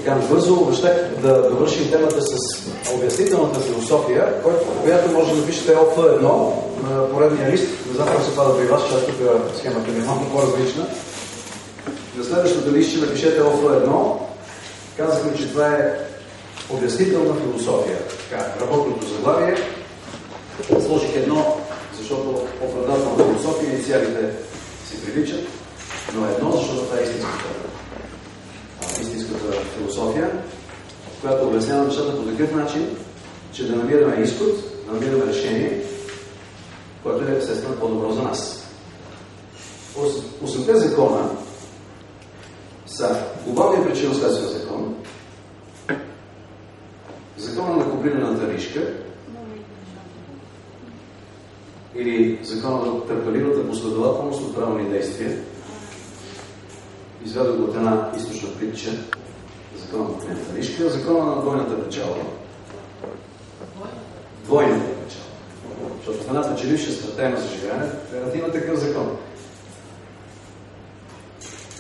Така бързо обещах да довършим темата с обяснителната философия, която може да напишете ОФ1 на поредния лист. Не знам как се пада при вас, защото тук схемата ми е малко по-различна. На следващото лист ще напишете ОФ1. Казахме, че това е обяснителна философия. Така, работното заглавие. Сложих едно, защото оправдателна философия инициалите си приличат, но едно, защото това е истинската философия, която обяснява нещата по такъв начин, че да намираме изход, да намираме решение, което е естествено по-добро за нас. 8-те закона са глобалния причинно-следствен закон, закона на Куприновата ришка или закона на търпеливата последователност от правилни действия. Изведох го от една източна притча, закона на Куприновата ришка, закона на двойната печалба. Двойната печалба. Защото в една печеливша стратема за живеене трябва да има такъв закон.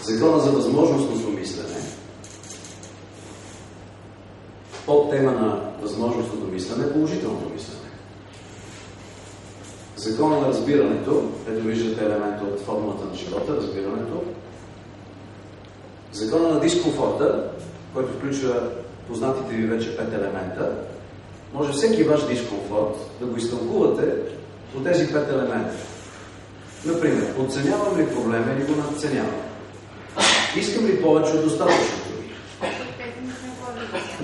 Закона за възможностно мислене. Под тема на възможностното мислене е положителното мислене. Закона на разбирането, ето виждате елемента от формулата на живота, разбирането. Закона на дискомфорта, който включва познатите ви вече 5 елемента, може всеки ваш дискомфорт да го изтълкувате от тези 5 елемента. Например, подценявам ли проблема или го надценявам? Искам ли повече от достатъчното?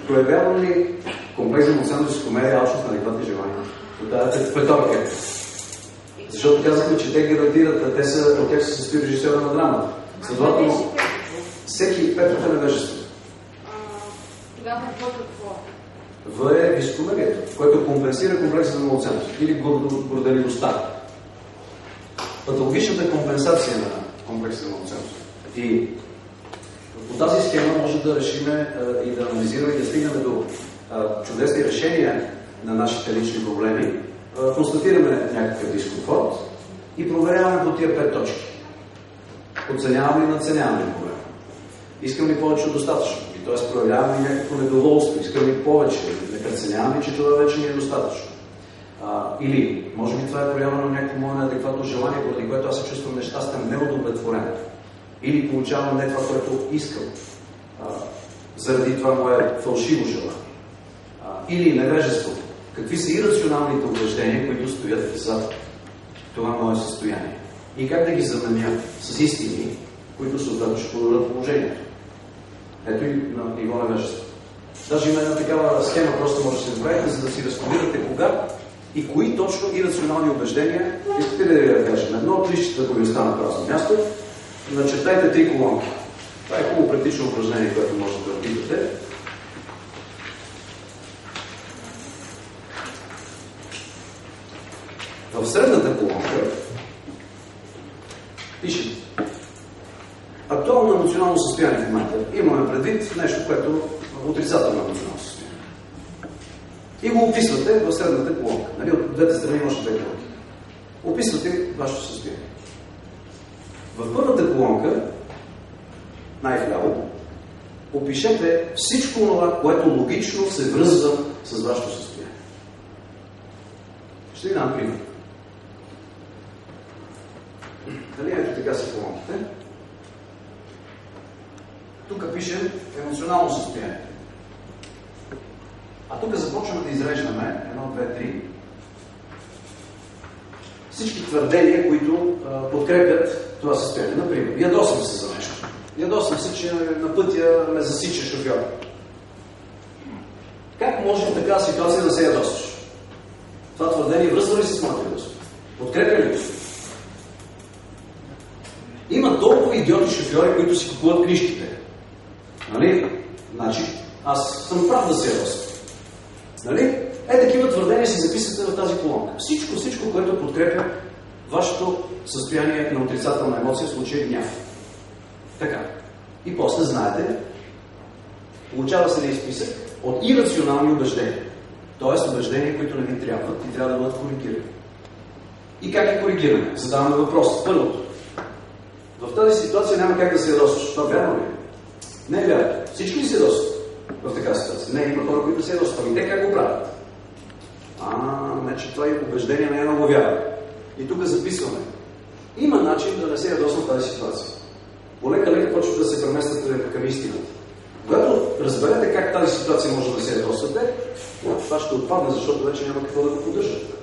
Проявявам ли комплекс емоционално комерия, алчност на адекватни желания? Подавате петорка. Защото казахме, че те гарантират, от тях се състои режисьора на драмата. Следователно, всеки петото невежество. Тогава какво? В е високомерието, което компенсира комплекса на малоценност или горделивостта. Патологичната компенсация на комплекса на малоценност. И по тази схема може да решиме и да анализираме и да стигнем до чудесни решения на нашите лични проблеми. Констатираме някакъв дискомфорт и проверяваме по тия 5 точки. Оценяваме и надценяваме проблема. Искам ли повече от достатъчно? И т.е. проявяваме и някакво недоволство. Искам ли повече? Не преценяваме, че това вече не е достатъчно. Или, може би това е проява на някакво мое неадекватно желание, поради което аз се чувствам нещастен, неудовлетворен. Или получавам не това, което искам. Заради това мое фалшиво желание. Или невежеството. Какви са ирационалните убеждения, които стоят за това мое състояние? И как да ги заменя с истини, които съответно ще подобрят положението. Ето и на ниво невежество. Даже има една такава схема, просто може да се направите, за да си разкодирате кога и кои точно ирационални убеждения, искате ли да кажем едно от лищата, които остана празно място, начертайте 3 колонки. Това е хубаво практично упражнение, което можете да опитате. В средната колонка пише актуално емоционално състояние в момента. Имаме предвид нещо, което е отрицателно емоционално състояние. И го описвате в средната колонка. Нали? От двете страни имаше 2 колонки. Описвате вашето състояние. В първата колонка, най-вляво, опишете всичко това, което логично се връзва с вашето състояние. Ще ви дам пример. Дали ето така са колонките? Тук пишем емоционално състояние. А тук започваме да изреждаме 1, 2, 3 всички твърдения, които подкрепят това състояние. Например, ядосвам се за нещо. Ядосвам се, че на пътя ме засича шофьор. Как може в такава ситуация да се ядосваш? Това твърдение връзва ли се с моето ядосване? Подкрепя ли го? Има толкова идиоти шофьори, които си купуват книжките. Нали? Значи, аз съм прав да се ядосвам. Нали? Такива твърдения си записвате в тази колонка. Всичко, което подкрепя вашето състояние на отрицателна емоция, в случая гняв. Така. И после знаете, получава се ли списък от ирационални убеждения. Т.е. убеждения, които не ви трябват и трябва да бъдат коригирани. И как ги коригираме? Задаваме въпрос. Първото. В тази ситуация няма как да се ядосваш. Това вярно ли? Не е вярно. Всички ли се ядосват? в такава ситуация. Не, има хора, които се ядосват. И те как го правят? Значи това е убеждение не е много вяра. И тук записваме. Има начин да не се ядосва в тази ситуация. Полека-лека почва да се преместват към истината. Когато разберете как тази ситуация може да се ядосвате, това ще отпадне, защото вече няма какво да го поддържате.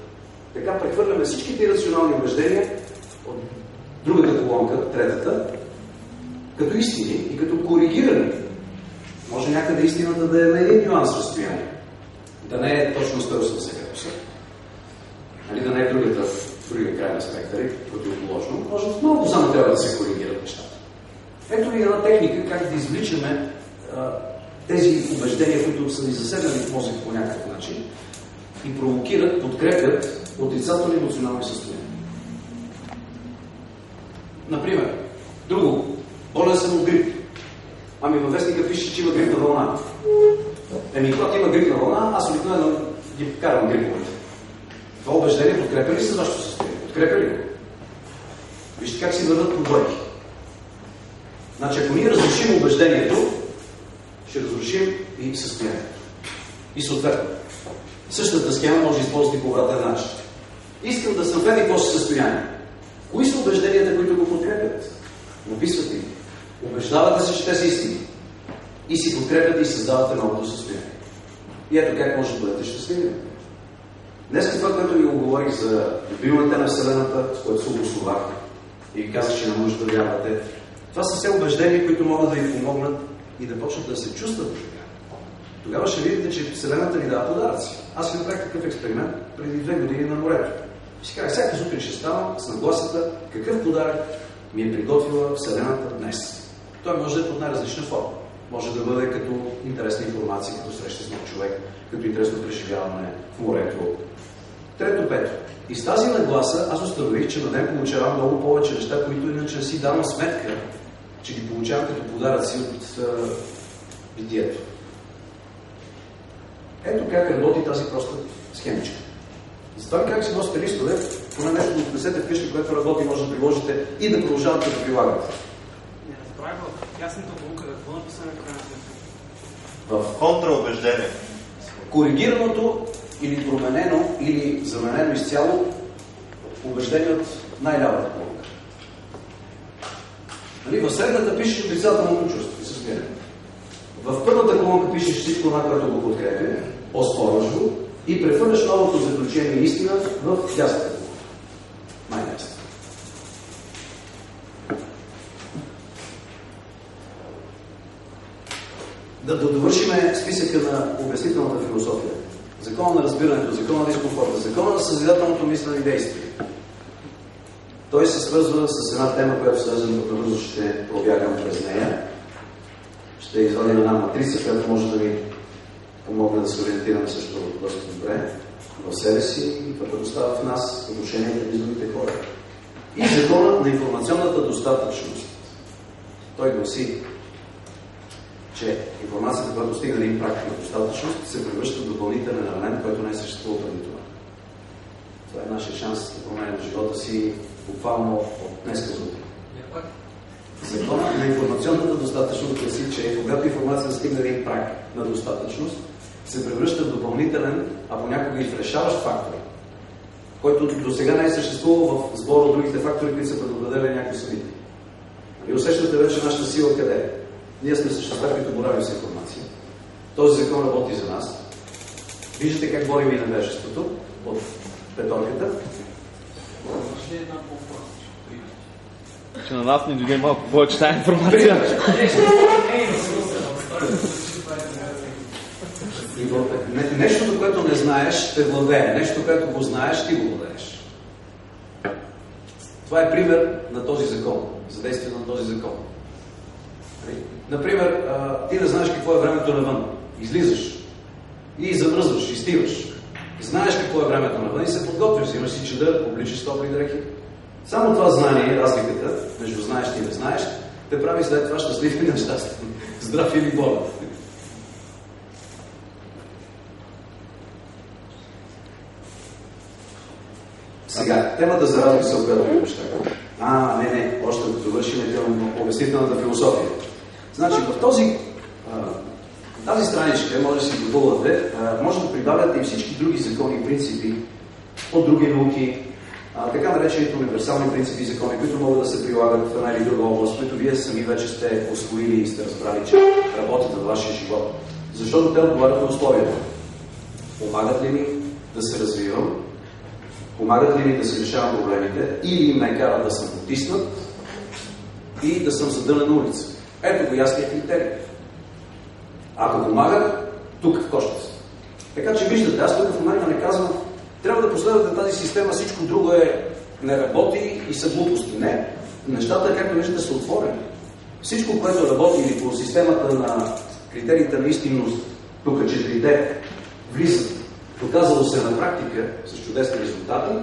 Така прехвърляме всичките рационални убеждения от другата колонка, третата, като истини и като коригирани. Може някъде истината да е на един нюанс разстояние. Да не е точно 180 градуса. Да не е в другия край на спектъра, противоположно. Може малко само трябва да се коригират нещата. Ето ви една техника как да извличаме тези убеждения, които са ни заседнали в мозък по някакъв начин и провокират, подкрепят отрицателни емоционални състояния. Например, друго. Болен съм от грип. Във вестника пише, че има грипна вълна. Когато има грипна вълна, аз обикновено ги карам гриповете. Това убеждение подкрепя ли с вашето състояние? Подкрепя ли го? Вижте как си върват пробойки. Значи, ако ние разрушим убеждението, ще разрушим и състоянието. И съответно, същата схема може да използвате по обратен начин. Искам да съм в какво си състояние. Кои са убежденията, които го подкрепят? Написвате ги. Убеждавате се, че те са истини. И си подкрепят и създавате новото състояние. И ето как може да бъдете щастливи. Днес това, което ви оговорих за любимата на Вселената, с което се обосновах и ви казах, че не можете да вярвате, това са все убеждения, които могат да ви помогнат и да почнат да се чувстват. Тогава ще видите, че Вселената ни дава подаръци. Аз ви направих такъв експеримент преди 2 години на морето. И си казах, всяка сутрин ще ставам с нагласата какъв подарък ми е приготвила Вселената днес. Той може да е под най-различна форма. Може да бъде като интересна информация, като среща с нов човек, като интересно преживяване в морето. Трето, пето. И с тази нагласа аз установих, че на ден получавам много повече неща, които иначе си давам сметка, че ги получавам като подаръци от битието. Ето как работи тази проста схемичка. Затова как си носите листове, поне нещо да отнесете вкъщи, което работи, може да приложите и да продължавате да прилагате. Не разбрах в ясната полука, какво написане в крайна сметка? В контраубеждение. Коригираното или променено, или заменено изцяло убеждение от най-лявата полука. В средната пишеш отрицателното чувство и състояние. В първата колонка пишеш всичко това, което го подкрепя, оспорваш го и прехвърляш новото заключение и истина в дясната колонка. Най-нечесто. Да довършим списъка на обяснителната философия. Закона на разбирането, закона на дискомфорта, закона на съзидателното мислене и действие. Той се свързва с една тема, която следващата бързо ще пробягам през нея. Ще извадим една матрица, която може да ви помогне да се ориентираме също доста добре в себе си и това да става в нас, в отношението между другите хора. И закона на информационната достатъчност. Той гласи, че информацията, която стига да им прак на достатъчност, се превръща в допълнителен елемент, който не е съществувал преди това. Това е нашия шанс да променим живота си буквално от днес към утре. Закона на информационната достатъчност гласи, че когато информацията стигне да им прак на достатъчност, се превръща в допълнителен, а понякога и в решаващ фактор, който до сега не е съществувал в сбора от другите фактори, които са предопределили някакви събития. И усещате вече нашата сила къде е. Ние сме същества, които боравим с информация. Този закон работи за нас. Виждате как борим и невежеството от петорката. Ще една по-простичка. Че на нас ни дойде малко повече тази информация. Нещото, което не знаеш, те владее. Нещо, което го знаеш, ти го владееш. Това е пример на този закон, за действие на този закон. Например, ти не знаеш какво е времето навън. Излизаш и замръзваш, изтиваш. Знаеш какво е времето навън и се подготвиш, взимаш си чадър, обличаш топли дрехи. Само това знание, разликата между знаеш и не знаеш, те прави след това щастлив и нещастен. Здрав или болен. Сега, темата за разлика се определя неща. Не, още да довършим обяснителната философия. Значи, в този Тази страничка, може да си допълвате, може да прибавяте и всички други закони и принципи от други науки, така наречените универсални принципи и закони, които могат да се прилагат в една или друга област, които вие сами вече сте освоили и сте разбрали, че работят във вашия живот. Защото те отговарят на условията. Помагат ли ми да се развивам? Помагат ли ми да се решавам проблемите? Или ме карат да съм потиснат и да съм задънен на улица? Ето го ясния критерий. Ако помагат, тук в кошата. Така че виждате, аз тук в момента не казвам, трябва да последвате тази система, всичко друго не работи и са глупости. Не. Нещата, както виждате, са отворени. Всичко, което работи или по системата на критериите на истинност, тук четирите влизат, доказало се на практика с чудесни резултати,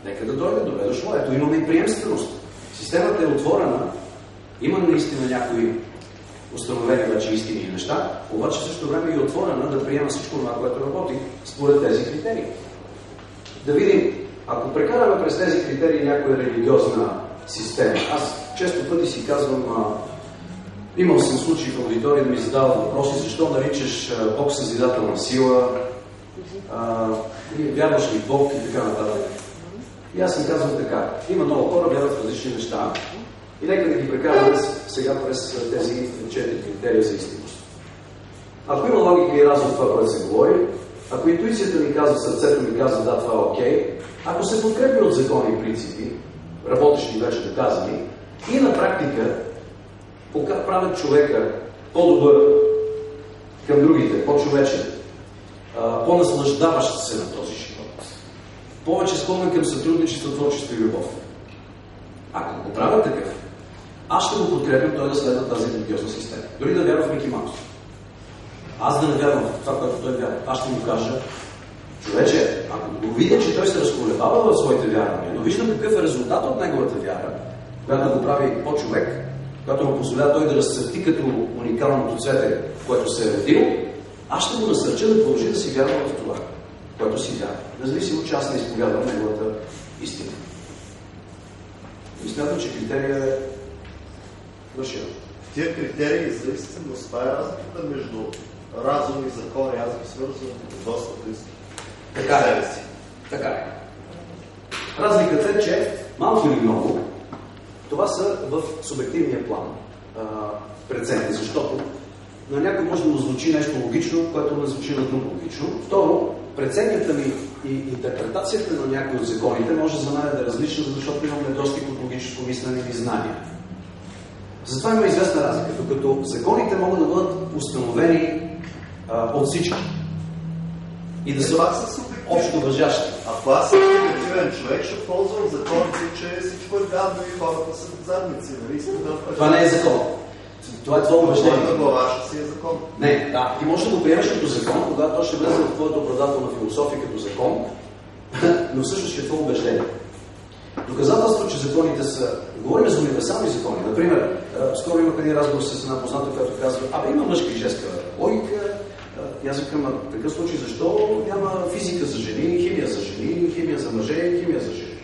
нека да дойде, добре дошло. Ето имаме и приемственост. Системата е отворена, има наистина някои установени вече истини и неща, обаче в същото време е отворена да приема всичко това, което работи според тези критерии. Да видим, ако прекараме през тези критерии някоя религиозна система, аз често пъти си казвам, имал съм случаи в аудитория да ми задават въпроси, защо наричаш Бог съзидателна сила, вярваш ли в Бог и така нататък. И аз съм казвам така, има много хора, вярват в различни неща, и нека да ги прекараме сега през тези 4 критерия за истинност. Ако има логика и разум в това, което се говори, ако интуицията ми казва, сърцето ми казва, да, това е окей, ако се подкрепи от закони и принципи, работещи вече доказани, и на практика правят човека по-добър към другите, по-човечен, по-наслаждаващ се на този живот, повече склонен към сътрудничество, творчество и любов. Ако го правя такъв, аз ще го подкрепям той да следва тази религиозна система. Дори да вярва в Мики Маус. Аз да не вярвам в това, което той вярва. Аз ще му кажа, човече, ако го видя, че той се разколебава в своите вярвания, но виждам какъв е резултат от неговата вяра, която го прави по-човек, която му позволява той да разцъфти като уникалното цвете, което се е родил, аз ще го насърча да продължи да си вярва в това, което си вярва. Независимо, че аз не изповядвам неговата истина. И смятам, че критерия е вършил. Тия критерии за истинност, това е разликата между разум и закони. Аз ги свързвам доста близко. Така е. Така е. Разликата е, че малко или много, това са в субективния план преценки, защото на някой може да му звучи нещо логично, което не звучи на друго логично. Второ, преценката ми и интерпретацията на някои от законите може за мен да е различна, защото имам недостиг от логическо мислене и знания. Затова има известна разлика, докато законите могат да бъдат установени от всички и да са общо важащи. Ако аз съм субективен човек, ще ползвам законите, че всичко е гадно и хората са задници. Това не е закон. Това е твое убеждение. Това глава ще си е закон. Не, да. Ти можеш да го приемеш като закон, когато то ще влезе в твоята оправдателна философия като закон, но всъщност ще е твое убеждение. Доказателство, че законите са... Говорим за универсални закони. Например, скоро имах един разговор с една позната, която казва, има мъжка и женска логика. И аз викам, в такъв случай, защо няма физика за жени, химия за жени, химия за мъже и химия за жени?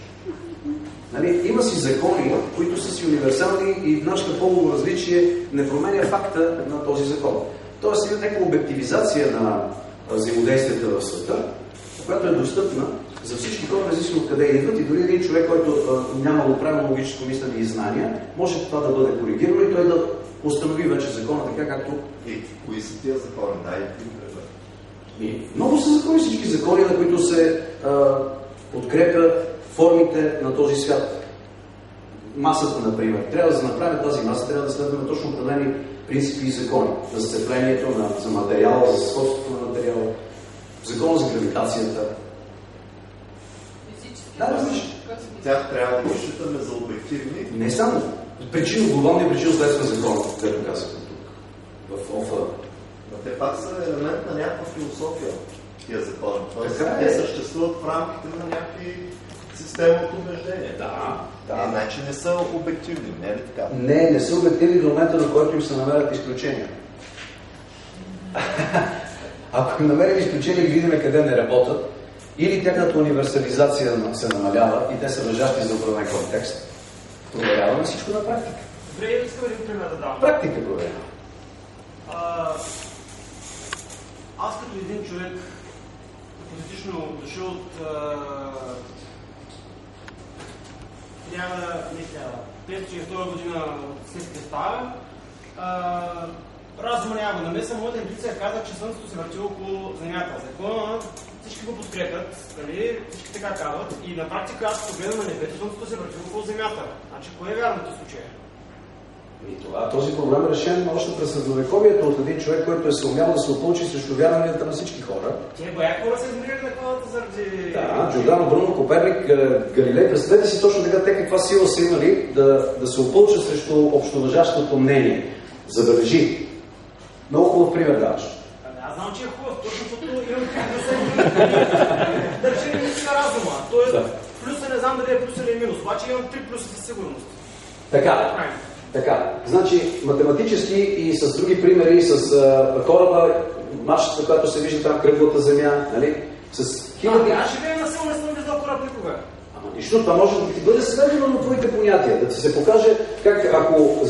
Нали? Има си закони, които са си универсални и нашето полово различие не променя факта на този закон. Тоест има някаква обективизация на взаимодействията в света, която е достъпна за всички хора, независимо откъде идват, и дори един човек, който няма правилно логическо мислене и знания, може това да бъде коригирано и той да установи вече закона така, както... И кои са тия закони? Много са закони, всички закони, на които се подкрепят формите на този свят. Масата, например. Трябва да се направи тази маса, трябва да следваме точно определени принципи и закони. За сцеплението, за материала, за сходството на материала, закон за гравитацията. Да, различно. Тях трябва да считаме за обективни. Не само. Глобалния причинно-следствен закон, както казах тук, в ОФА. Но те пак са елемент на някаква философия, тия закони. Тоест, те съществуват в рамките на някакви системи от убеждения. Да. Иначе не са обективни, не е ли така? Не са обективни до момента, на който им се намерят изключения. Ако намерим изключения и видим къде не работят, или тяхната универсализация се намалява и те са важащи за определен контекст, проверяваме всичко на практика. Добре, искам един пример да дам. Практика проверява. Аз като един човек, хипотетично дошъл от 1952 година след Христа, разума няма го намеса, моята интуиция каза, че Слънцето се върти около Земята. Закона всички го подкрепят, нали? Всички така казват и на практика аз погледам на небето, Слънцето се върти около Земята. Значи, кое е вярното случай? И този проблем е решен още през средновековието от един човек, който е съумял да се опълчи срещу вярванията на всички хора. Тия бая хора се измерили на колата заради... Да, Джордано Бруно, Коперник, Галилей. Представете си точно така те каква сила са имали да се опълчат срещу общоважащото мнение. Забележи. Много хубав пример даваш. Аз знам, че е хубав, точно защото имам да речем мисля разума. Тоест, плюса не знам дали е плюс или е минус, обаче имам 3 плюса със сигурност. Така. Значи, математически и с други примери, с кораба, маршата, която се вижда там, кръглата земя, нали? С хиляди... Аз живея на село, не съм виждал кораб никога. Нищо, това може да ти бъде сведено на твоите понятия, да ти се покаже как, ако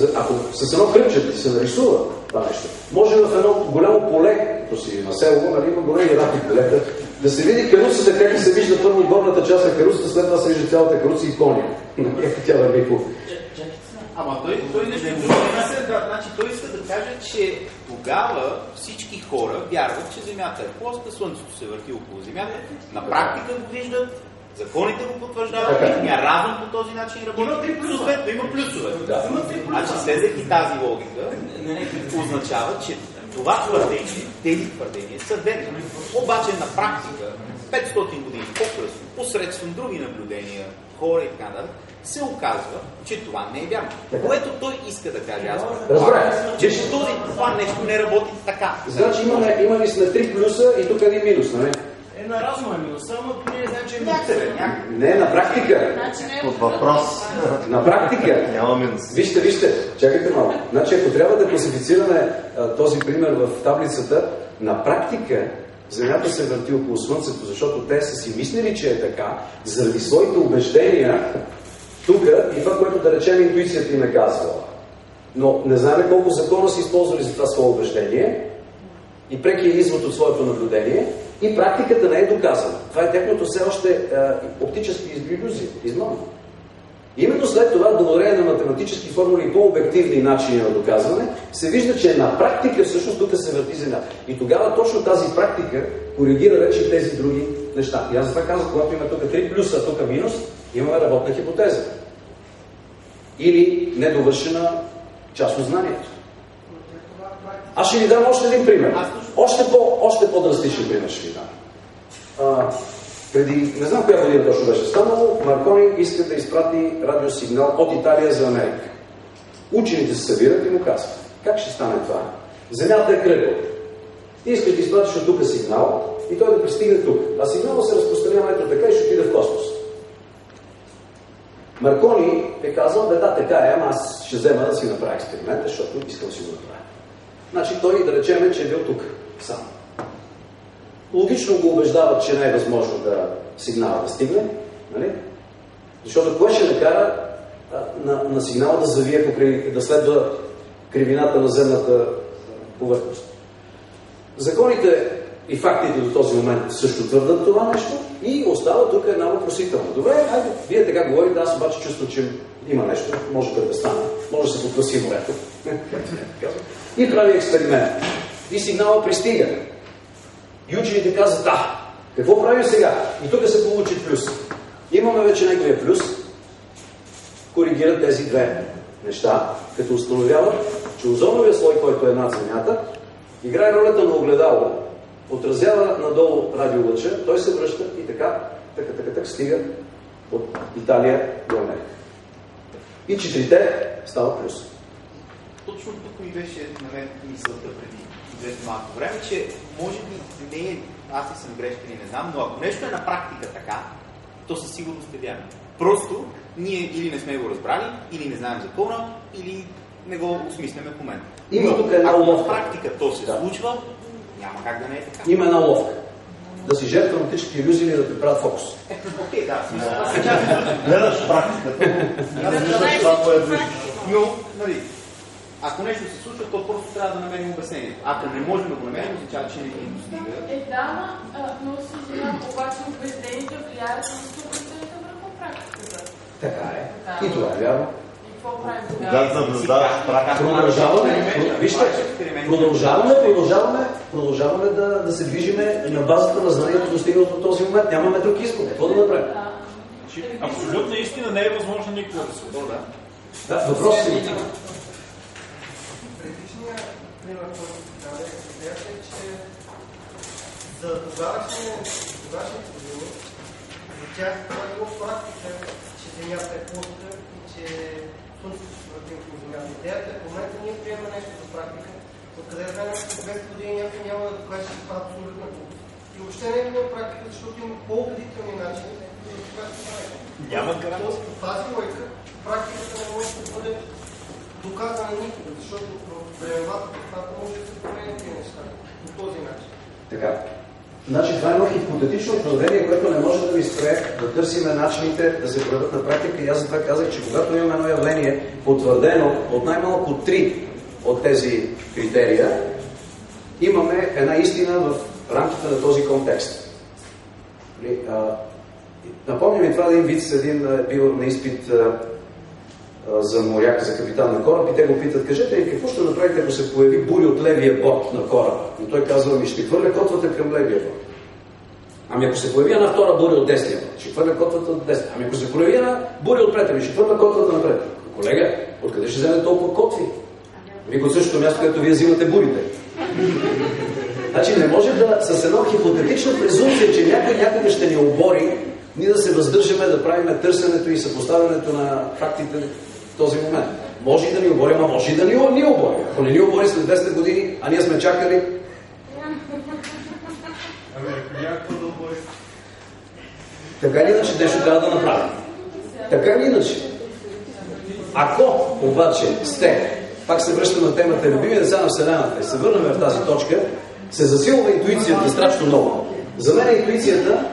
с едно кръгче ти се нарисува това нещо, може в едно голямо поле, като си на село, нали, има големи раки полета, да се види каруцата, как се вижда първо горната част на каруцата, след това се вижда цялата каруца и коня. Как тя върви по... Ама той нещо значи той иска да каже, че тогава всички хора вярват, че Земята е плоска, Слънцето се върти около Земята, на практика го виждат, законите го потвърждават, техния разум по този начин работи, съответно има плюсове. Значи следвайки тази логика, означава, че това твърдение, тези твърдения са верни. Обаче на практика, 500 години по-късно, посредством други наблюдения, хора и така нататък, се оказва, че това не е вярно. Което той иска да каже, аз че това нещо не работи така. Значи имали сме 3 плюса и тук един минус, нали? На разума е минуса, но ние не знаем, че е минус. Не, на практика. Под въпрос. На практика. Няма минус. Вижте, чакайте малко. Значи, ако трябва да класифицираме този пример в таблицата, на практика Земята се върти около Слънцето, защото те са си мислили, че е така, заради своите убеждения тук и това, което да речем интуицията им е казвала. Но не знаем колко закона са използвали за това свое убеждение и прекия извод от своето наблюдение и практиката не е доказана. Това е тяхното все още оптически илюзия, измама. Именно след това, благодарение на математически формули и по-обективни начини на доказване, се вижда, че на практика всъщност тук се върти Земя. И тогава точно тази практика коригира вече тези други неща. И аз за това казах, когато има тук 3 плюса, а тук минус, имаме работна хипотеза. Или недовършена част от знанието. Аз ще ви дам още един пример. Още по-драстичен пример ще ви дам. Преди, не знам коя година точно беше станало, Маркони иска да изпрати радиосигнал от Италия за Америка. Учените се събират и му казват: как ще стане това? Земята е кръгла. Ти искаш да изпратиш от тук сигнал и той да пристигне тук. А сигналът се разпространява ето така и ще отиде в космос. Маркони е казал: да, така е, ама аз ще взема да си направя експеримента, защото искам си го направя. Значи той, да речем, че е бил тук сам. Логично го убеждават, че не е възможно да сигнала да стигне, нали? Защото кое ще накара на сигнала да завие, да следва кривината на земната повърхност? Законите и фактите до този момент също твърдат това нещо и остава тук една въпросителна. Добре, айде, вие така говорите, аз обаче чувствам, че има нещо, може да стане, може да се подкраси морето. И прави експеримент. И сигнала пристига. И учените казват: да, какво правим сега? И тук се получи плюс. Имаме вече неговия плюс, коригират тези две неща, като установяват, че озоновия слой, който е над Земята, играе ролята на огледало, отразява надолу радиолъча, той се връща и така стига от Италия до Америка. И 4 става плюс. Точно тук ми беше на мен мисълта преди малко време, че може би не е, аз и съм грешка и не знам, но ако нещо е на практика така, то със сигурност е вярно. Просто ние или не сме го разбрали, или не знаем закона, или не го осмисляме в момента. Ако на практика то се случва, няма как да не е така. Има една уловка. Да си жертва на оптически илюзии или да те правят фокус. Окей, да. Гледаш практиката, не виждаш това, което виждаш. Но, нали, Ако нещо се случва, то просто трябва да намерим обяснението. Ако не можем да го намерим, означава, че не ни достига. Да, но се знам, обаче убежденията влияят на структурите върху практиката. Така е. И това е вярно. И какво правим тогава? Когато наблюдаваш Продължаваме да се движиме на базата на знанието, достигнато до този момент. Нямаме друг избор. Какво да направим? Абсолютна истина не е възможно никога да се случи. Да, въпросът си. Предишният пример, който даде, идеята е, че за тогашните години, за тях това е било практика, че Земята е плоска и че Слънцето се върти около Земята. Идеята е в момента ние приемаме нещо за практика, откъде знаем, че 200 години някой няма да докаже, че това е абсолютна глупост. И въобще не е било практика, защото има по-убедителни начини за това да се прави. Няма гаранция. По тази логика практиката не може да бъде доказана никога, защото в времевата пространство може да се променят тези неща по този начин. Така. Значи това е едно хипотетично твърдение, което не може да ни спре да търсиме начините да се проявят на практика. И аз затова казах, че когато имаме едно явление потвърдено от най-малко 3 от тези критерия, имаме една истина в рамките на този контекст. Напомням ми това, един виц, един бил на изпит за моряк, за капитан на кораб и те го питат, кажете, какво ще направите, ако се появи бури от левия борт на кораба? И той казва, ще хвърля котвата към левия борт. Ами ако се появи една втора буря от десния борт, ще хвърля котвата от десния. Ами ако се появи една буря отпред, ще хвърля котвата напред. Колега, откъде ще вземе толкова котви? Ами от същото място, където вие взимате бурите. Значи не може да с едно хипотетична презумпция, че някой някога ще ни обори, ние да се въздържаме да правим търсенето и съпоставянето на фактите в този момент. Може и да ни обори, а може и да ни обори. Ако не ни обори след 200 години, а ние сме чакали. Така или иначе нещо трябва да направим. Така или иначе. Ако обаче сте, пак се връщам на темата любими деца на Вселената и се върнем в тази точка, се засилва интуицията страшно много. За мен интуицията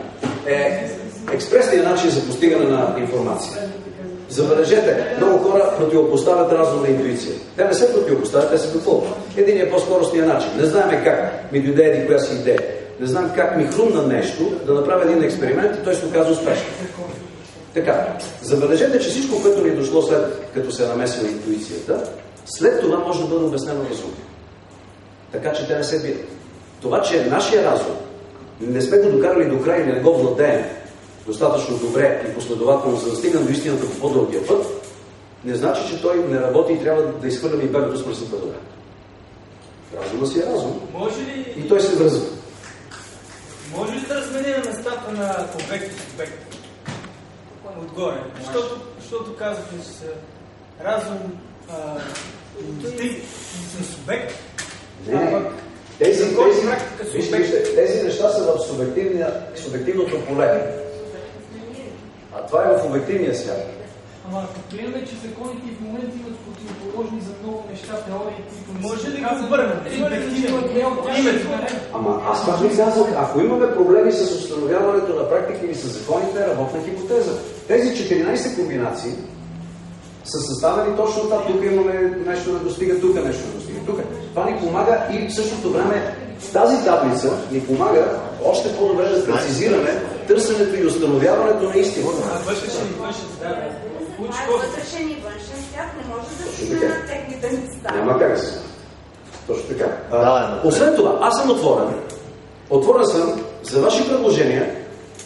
е експресният начин за постигане на информация. Забележете, много хора противопоставят разум на интуиция. Те не се противопоставят, те се допълват. Единият е по-скоростният начин. Не знаем как ми дойде един коя си идея. Не знам как ми хрумна нещо да направя един експеримент и той се оказа успешен. Така, забележете, че всичко, което ни е дошло след като се е намесила интуицията, след това може да бъде обяснено разумно. Така че те не се бият. Това, че нашия разум не сме го докарали до край или не го владеем достатъчно добре и последователно, за да стигнем до истината по по-дългия път, не значи, че той не работи и трябва да изхвърляме и бебето с пръстната добре. Разума си е разум. Може ли... И той се връзва. Може ли да разменим местата на обект и субект? Отгоре. Защото казахме, че са разум, инстинкт и са субект. Не. Тези неща са в субективното поле. А това е в обективния свят. Ама ако приемем, че законите в момента имат противоположни за много неща, теории, които не може ли да обърнем? Ама аз пак ви казах, ако имаме проблеми с установяването на практика или с законите, работна хипотеза. Тези 14 комбинации са съставени точно това. Тук имаме нещо да достига, тук нещо да достига, тук. Това ни помага и в същото време тази таблица ни помага още по-добре да прецизираме търсенето и установяването на истина. Вътрешен и външен свят не може да се на техните места. Няма как да се. Точно така. Освен това, аз съм отворен. Отворен съм за ваши предложения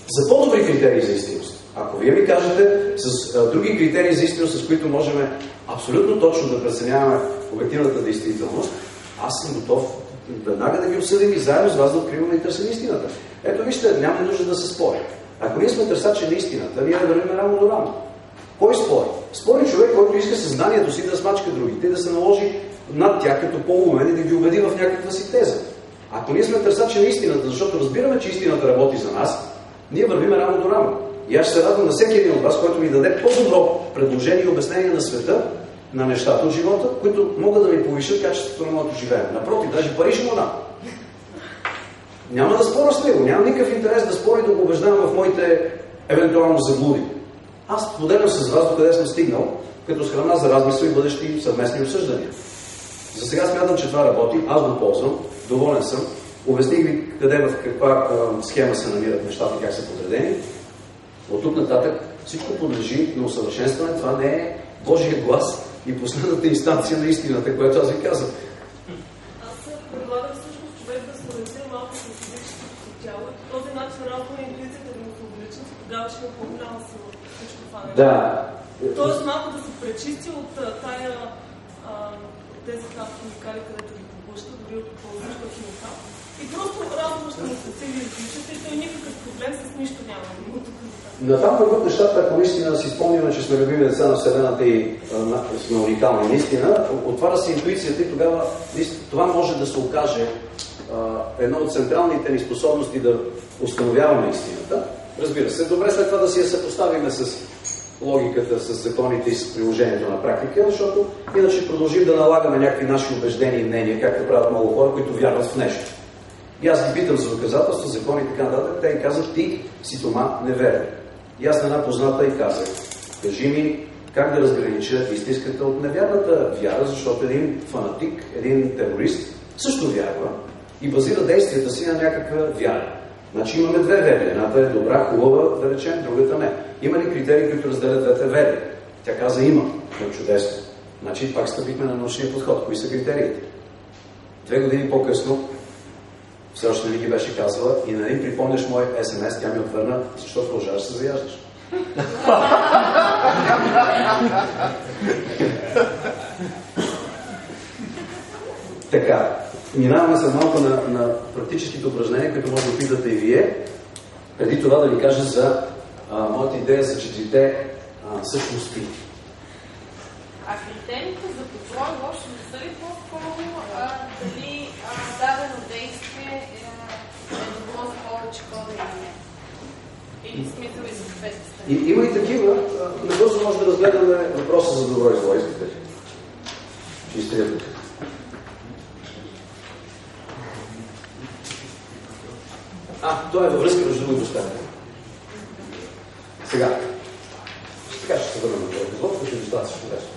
за по-добри критерии за истинност. Ако вие ми кажете с други критерии за истинност, с които можем абсолютно точно да преценяваме обективната действителност, аз съм готов веднага да ги обсъдим и заедно с вас да откриваме и търсим истината. Ето вижте, няма нужда да се спори. Ако ние сме търсачи на истината, ние вървим рамо до рамо. Кой спори? Спори човек, който иска съзнанието си да смачка другите и да се наложи над тях като по-умен и да ги убеди в някаква си теза. Ако ние сме търсачи на истината, защото разбираме, че истината работи за нас, ние вървиме рамо до рамо. И аз ще се радвам на всеки един от вас, който ми даде по-добро предложение и обяснение на света, на нещата от живота, които могат да ми повишат качеството на моето живеене. Напротив, даже пари ще му дам. Няма да споря с него, нямам никакъв интерес да споря и да го убеждавам в моите евентуално заблуди. Аз споделям с вас докъде съм стигнал, като с храна за размисъл и бъдещи съвместни обсъждания. За сега смятам, че това работи, аз го ползвам, доволен съм. Обясних ви къде, в каква схема се намират нещата, как са подредени. От тук нататък всичко подлежи на усъвършенстване. Това не е Божия глас и последната инстанция на истината, която аз ви казвам. Аз предлагам всъщност човек да се ориентира малко с физическото си тяло и по този начин работа на интуицията да му се увеличи, тогава ще има по-голяма сила всичко това. Да. Тоест малко да се пречисти от тая тези химикали, където ги поглъща, дори от по-лъжка химикал. И просто разумно ще му се цели изключат и той никакъв проблем с нищо няма. Натам върват нещата, ако наистина си спомняме, че сме любими деца на Вселената и сме уникални наистина, отваря се интуицията и тогава това може да се окаже едно от централните ни способности да установяваме истината. Разбира се, добре след това да си я съпоставиме с логиката, с законите и с приложението на практика, защото иначе продължим да налагаме някакви наши убеждения и мнения, както правят много хора, които вярват в нещо. И аз ги питам за доказателства, закони и така нататък. Те им казват, ти си Тома неверен. И аз на една позната и казах, кажи ми как да разгранича истинската от невярната вяра, защото един фанатик, един терорист също вярва и базира действията си на някаква вяра. Значи имаме две вери. Едната е добра, хубава, да речем, другата не. Има ли критерии, които разделят двете вери? Тя каза има. Но чудесно. Значи пак стъпихме на научния подход. Кои са критериите? 2 години по-късно все още не ги беше казала и нали припомняш мой СМС, тя ми отвърна, защото продължаваш да се заяждаш. Така, минаваме след малко на практическите упражнения, които може да опитате и вие. Преди това да ви кажа за моята идея за 4 същности. А критериите за добро и лошо не са ли по-скоро дали дадено действие е добро за повече хора или не? Или смисъл и за двете страни? Има и такива. Набързо може да разгледаме въпроса за добро и зло. Искате ли? Ще изтрия тук. Това е във връзка между другото стане. Сега. Така ще се върнем на този епизод, защото е достатъчно лесно.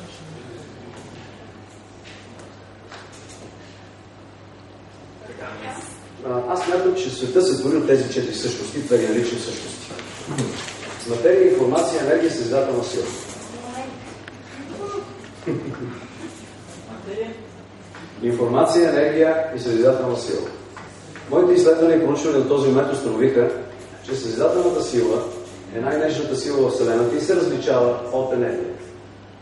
Аз смятам, че света се твори от тези 4 същности, това ги наричам същности. Материя, информация, енергия, съзидателна сила. Информация, енергия и съзидателна сила. Моите изследвания и проучвания на този момент установиха, че съзидателната сила е най-нежната сила в Вселената и се различава от енергията.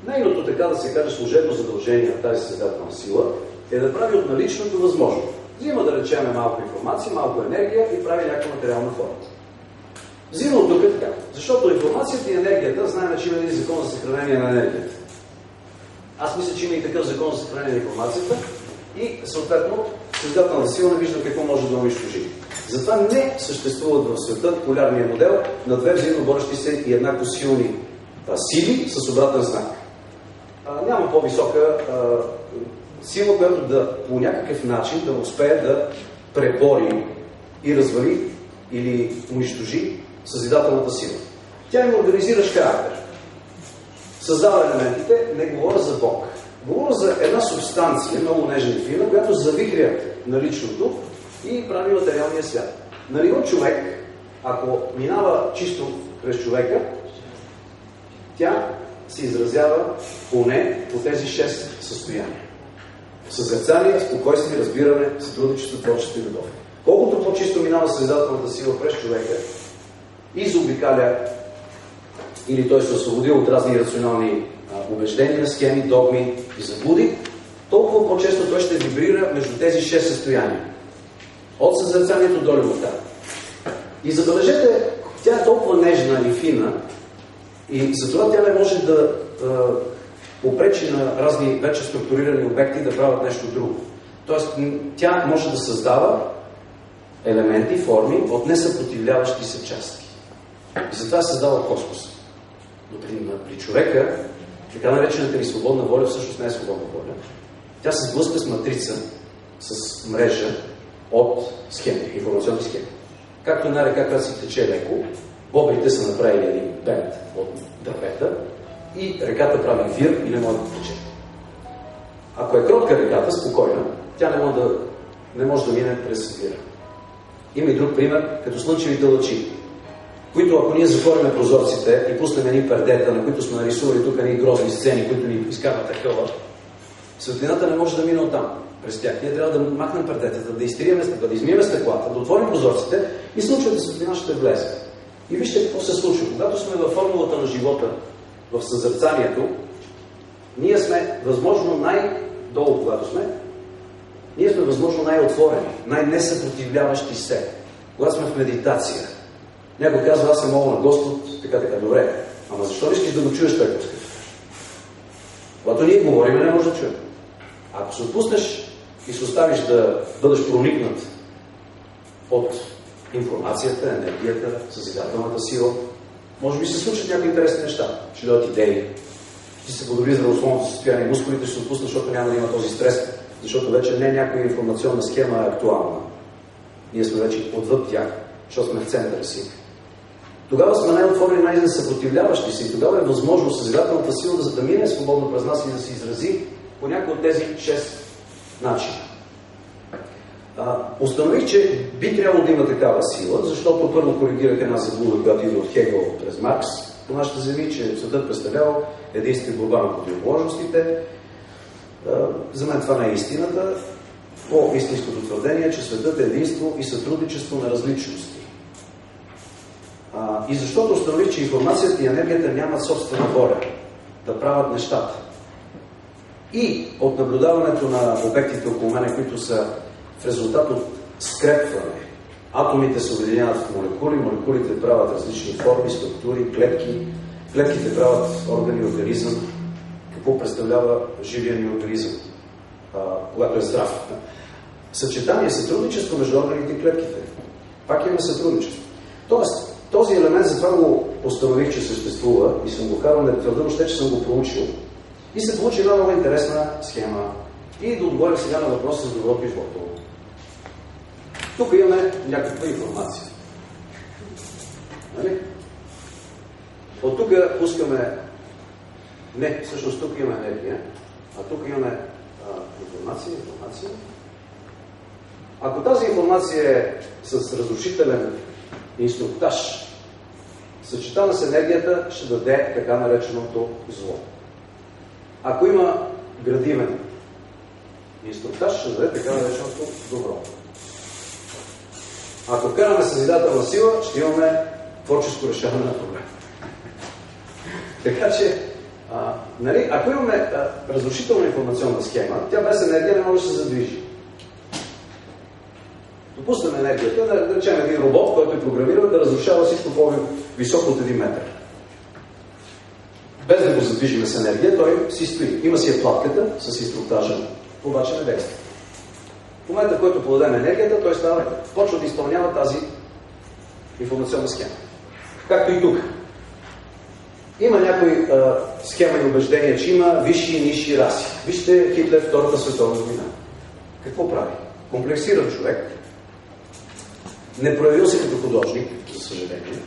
Нейното, така да се каже, служебно задължение на тази съзидателна сила е да прави от наличното възможно. Взима да речеме малко информация, малко енергия и прави някаква материална форма. Взима от тук така. Защото информацията и енергията, знаем, че има един закон за съхранение на енергията. Аз мисля, че има и такъв закон за съхранение на информацията и съответно съзидателната сила не вижда какво може да унищожи. Затова не съществуват в света полярния модел на две взаимно борещи се и еднакво силни сили с обратен знак. Няма по-висока сила, която да по някакъв начин да успее да пребори и развали или унищожи съзидателната сила. Тя има организиращ характер. Създава елементите, не говоря за Бог. Говоря за една субстанция, много нежна и фина, която завихря наличното и прави материалния свят. На ниво човек, ако минава чисто през човека, тя се изразява поне по тези 6 състояния. Съзерцание, спокойствие, разбиране, сътрудничество, творчество и любов. Колкото по-чисто минава съзидателната сила през човека и заобикаля или той се освободи от разни рационални убеждения, схеми, догми и заблуди, толкова по-често той ще вибрира между тези 6 състояния. От съзерцанието до любовта. И забележете, тя е толкова нежна и фина и затова тя не може да попречи на разни вече структурирани обекти да правят нещо друго. Тоест, тя може да създава елементи, форми от несъпротивляващи се части. И затова създава космос. Но при човека, така наречената ни свободна воля, всъщност не е свободна воля. Тя се сблъска с матрица, с мрежа от схеми, информационни схеми. Както една река, която си тече леко, бобрите са направили един бент от дървета и реката прави вир и не може да тече. Ако е кротка реката, спокойна, тя не може да мине през вира. Има и друг пример, като слънчевите лъчи, които ако ние затвориме прозорците и пуснем едни пердета, на които сме нарисували тук едни грозни сцени, които ни изкарват хъла, светлината не може да мине оттам през тях. Ние трябва да махнем пердетата, да изтрием стъклата, да измием стъклата, да отворим прозорците и слънчевата светлина ще влезе. И вижте какво се случва. Когато сме във формулата на живота, в съзерцанието, ние сме възможно най-долу, когато сме, ние сме възможно най-отворени, най-несъпротивляващи се. Когато сме в медитация. Някой казва, аз съм моля на Господ, така, добре. Ама защо не искаш да го чуеш той какво скажеш? Когато ние говорим, не може да чуем. Ако се отпуснеш и се оставиш да бъдеш проникнат от информацията, енергията, съзидателната сила, може би се случат някои интересни неща. Ще дадат идеи. Ще се подобри здравословното състояние, мускулите ще се отпуснат, защото няма да има този стрес. Защото вече не някоя информационна схема е актуална. Ние сме вече отвъд тях, защото сме в центъра си. Тогава сме най-отворени, най-несъпротивляващи се и тогава е възможно съзидателната сила да мине свободно през нас и да се изрази по някои от тези 6 начина. Установих, че би трябвало да има такава сила, защото първо коригирах една заблуда, която идва от Хегел през Маркс. Това ще заяви, че светът представлява единствен борба на противоположностите. За мен това не е истината. По-истинското твърдение е, че светът е единство и сътрудничество на различности. И защото установих, че информацията и енергията нямат собствена воля да правят нещата. И от наблюдаването на обектите около мене, които са в резултат от скрепване. Атомите се обединяват в молекули, молекулите правят различни форми, структури, клетки. Клетките правят органи, организъм. Какво представлява живия ни организъм, когато е здрав? Съчетание, сътрудничество между органите и клетките. Пак има сътрудничество. Тоест, този елемент, затова го установих, че съществува и съм го карал, не твърдам още, че съм го проучил. И се получи една много интересна схема. И да отговоря сега на въпроса за доброто и злото. Тук имаме някаква информация. Нали? От тук пускаме... Не, всъщност тук имаме енергия, а тук имаме информация. Ако тази информация е с разрушителен инструктаж, съчетана с енергията, ще даде така нареченото зло. Ако има градивен инструктаж, ще даде така нареченото добро. Ако караме съзидателна сила, ще имаме творческо решаване на проблема. Така че, нали, ако имаме разрушителна информационна схема, тя без енергия не може да се задвижи. Допуснем енергията, да речем един робот, който е програмиран да разрушава всичко по-високо от 1 метър. Без да го задвижиме с енергия, той си стои. Има си платката с инструктажа, обаче не действа. В момента, в който подадем енергията, той почва да изпълнява тази информационна схема. Както и тук. Има някои схема и убеждения, че има висши и нисши раси. Вижте Хитлер, Втората световна война. Какво прави? Комплексиран човек. Не проявил се като художник, за съжаление.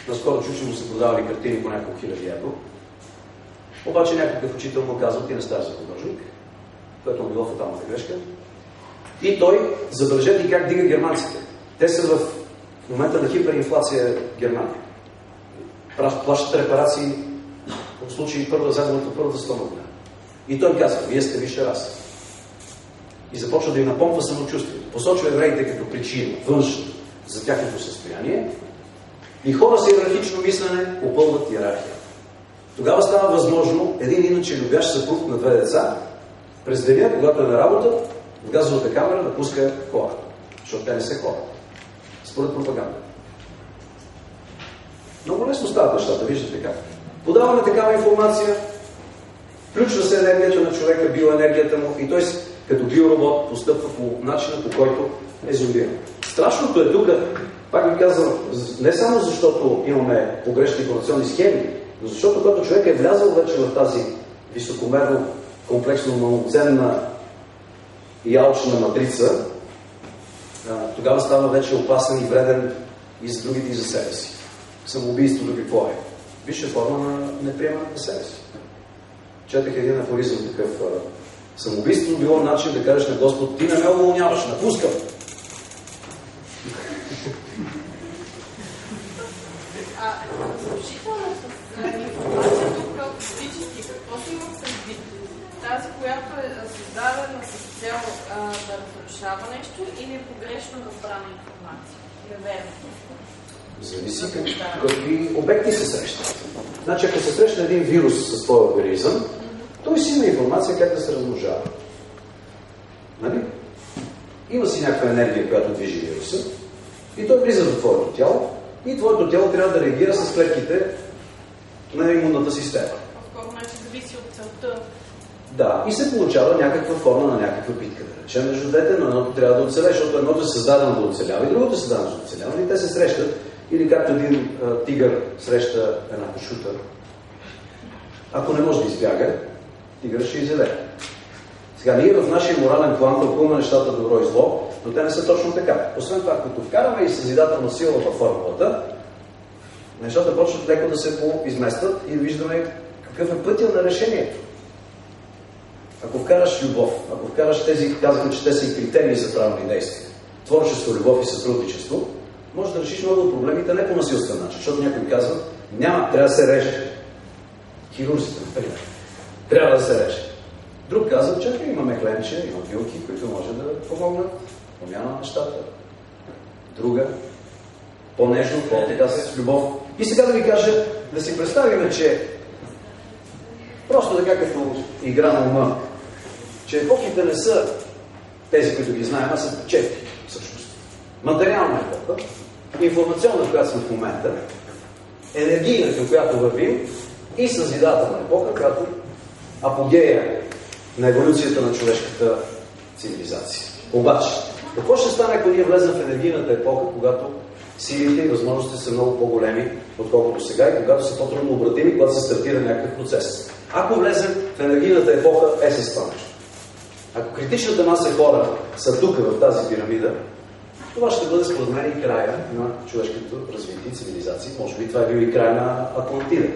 Наскоро чу, че му се продавали картини по няколко хиляди евро. Обаче някакъв учител му казва, ти не ставаш за художник, което му било фаталната грешка. И той, забележете как дига германците. Те са в момента на хиперинфлация Германия. Плащат репарации в случай Първата световна война. И той казва, вие сте висша раса. И започва да им напомпва самочувствието. Посочва евреите като причина, външна, за тяхното състояние. И хора с иерархично мислене опълват иерархия. Тогава става възможно един иначе любящ съпруг на 2 деца през деня, когато е на работа, в газовата камера да пуска хора. Защото те не са хора. Според пропаганда. Много лесно стават нещата, виждате как. Подаваме такава информация, включва се енергията на човека, биоенергията му и той като биоробот постъпва по начина, по който е изолиран. Страшното е тук, пак ви казвам, не само защото имаме погрешни информационни схеми, но защото когато човек е влязъл вече в тази високомерно, комплексно, малоценна и алчна матрица, тогава става вече опасен и вреден и за другите, и за себе си. Самоубийството какво е? Висша форма на неприемане на себе си. Четах един афоризъм такъв. Самоубийството било начин да кажеш на Господ, ти не ме уволняваш, напускам. Задължително с информация тук физически, какво си има предвид? Тази, която е създадена с цел да разрушава нещо или е погрешно разбрана информация? Неверно. Зависи какви обекти се срещат. Значи, ако се среща един вирус със своя организъм, той си има информация как да се размножава. Нали? Има си някаква енергия, която движи вируса и той влиза в твоето тяло и твоето тяло трябва да реагира с клетките на имунната система. По-скоро значи зависи от целта. Да, и се получава някаква форма на някаква битка, да речем, между двете, но едното трябва да оцелее, защото едното е създадено да оцелява и другото е създадено да оцелява. И те се срещат, или както един тигър среща една кошута. Ако не може да избяга, тигър ще изяде. Сега, ние в нашия морален план тълкуваме нещата добро и зло, но те не са точно така. Освен това, като вкараме и съзидателна сила във формулата, нещата почват леко да се поизместят и виждаме какъв е пътя на решението. Ако вкараш любов, ако вкараш тези, казваме, че те са и критерии за правилни действия, творчество, любов и сътрудничество, може да решиш много от проблемите не по насилствен начин, защото някой казва, няма, трябва да се реже. Хирурзите, например. Трябва да се реже. Друг казва, че имаме хленче, има билки, които може да помогнат промяна на нещата. Друга, по-нежно, по-така с любов. И сега да ви кажа, да си представим, че просто така като игра на ума, че епохите не са тези, които ги знаем, а са 4 всъщност. Материална епоха, информационна, която сме в момента, енергийна, към която вървим, и съзидателна епоха, която апогея на еволюцията на човешката цивилизация. Обаче, какво ще стане, ако ние влезем в енергийната епоха, когато силите и възможностите са много по-големи, отколкото сега, и когато са по-трудно обратими, когато се стартира някакъв процес? Ако влезем в енергийната епоха, се стане. Ако критичната маса хора са тук, в тази пирамида, това ще бъде според мен и края на човешкото развитие и цивилизация. Може би това е бил и края на Атлантида.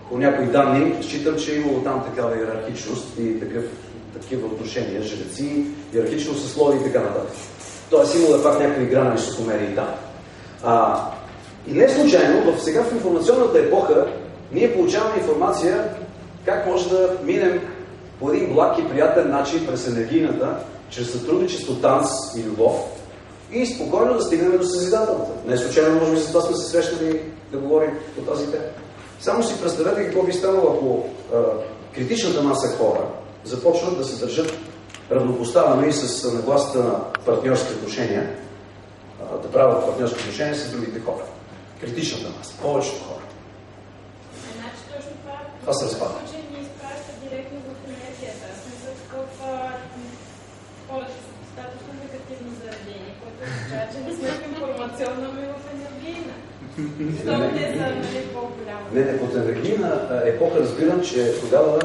По някои данни считам, че е имало там такава иерархичност и такива отношения, жреци, иерархично съсловие и така нататък. Тоест имало е пак някаква игра на високомерие там. И не случайно, сега в информационната епоха ние получаваме информация как може да минем по един благ и приятен начин през енергийната, чрез сътрудничество, танц и любов и спокойно да стигнем до съзидателната. Не случайно, може би за това сме се срещали да говорим по тази тема. Само си представете какво би станало, ако критичната маса хора започват да се държат равнопоставено и с нагласата на партньорски отношения, да правят партньорски отношения с другите хора. Критичната маса, повечето хора. Значи точно това се разпада. Ни изправят директно в енергията. Смисъл такъв повече са достатъчно негативно заредение, което означава, че не сме в информационна, но и в енергийна. Защото те са по-голямо. Не, под енергийна епоха разбирам, че тогава,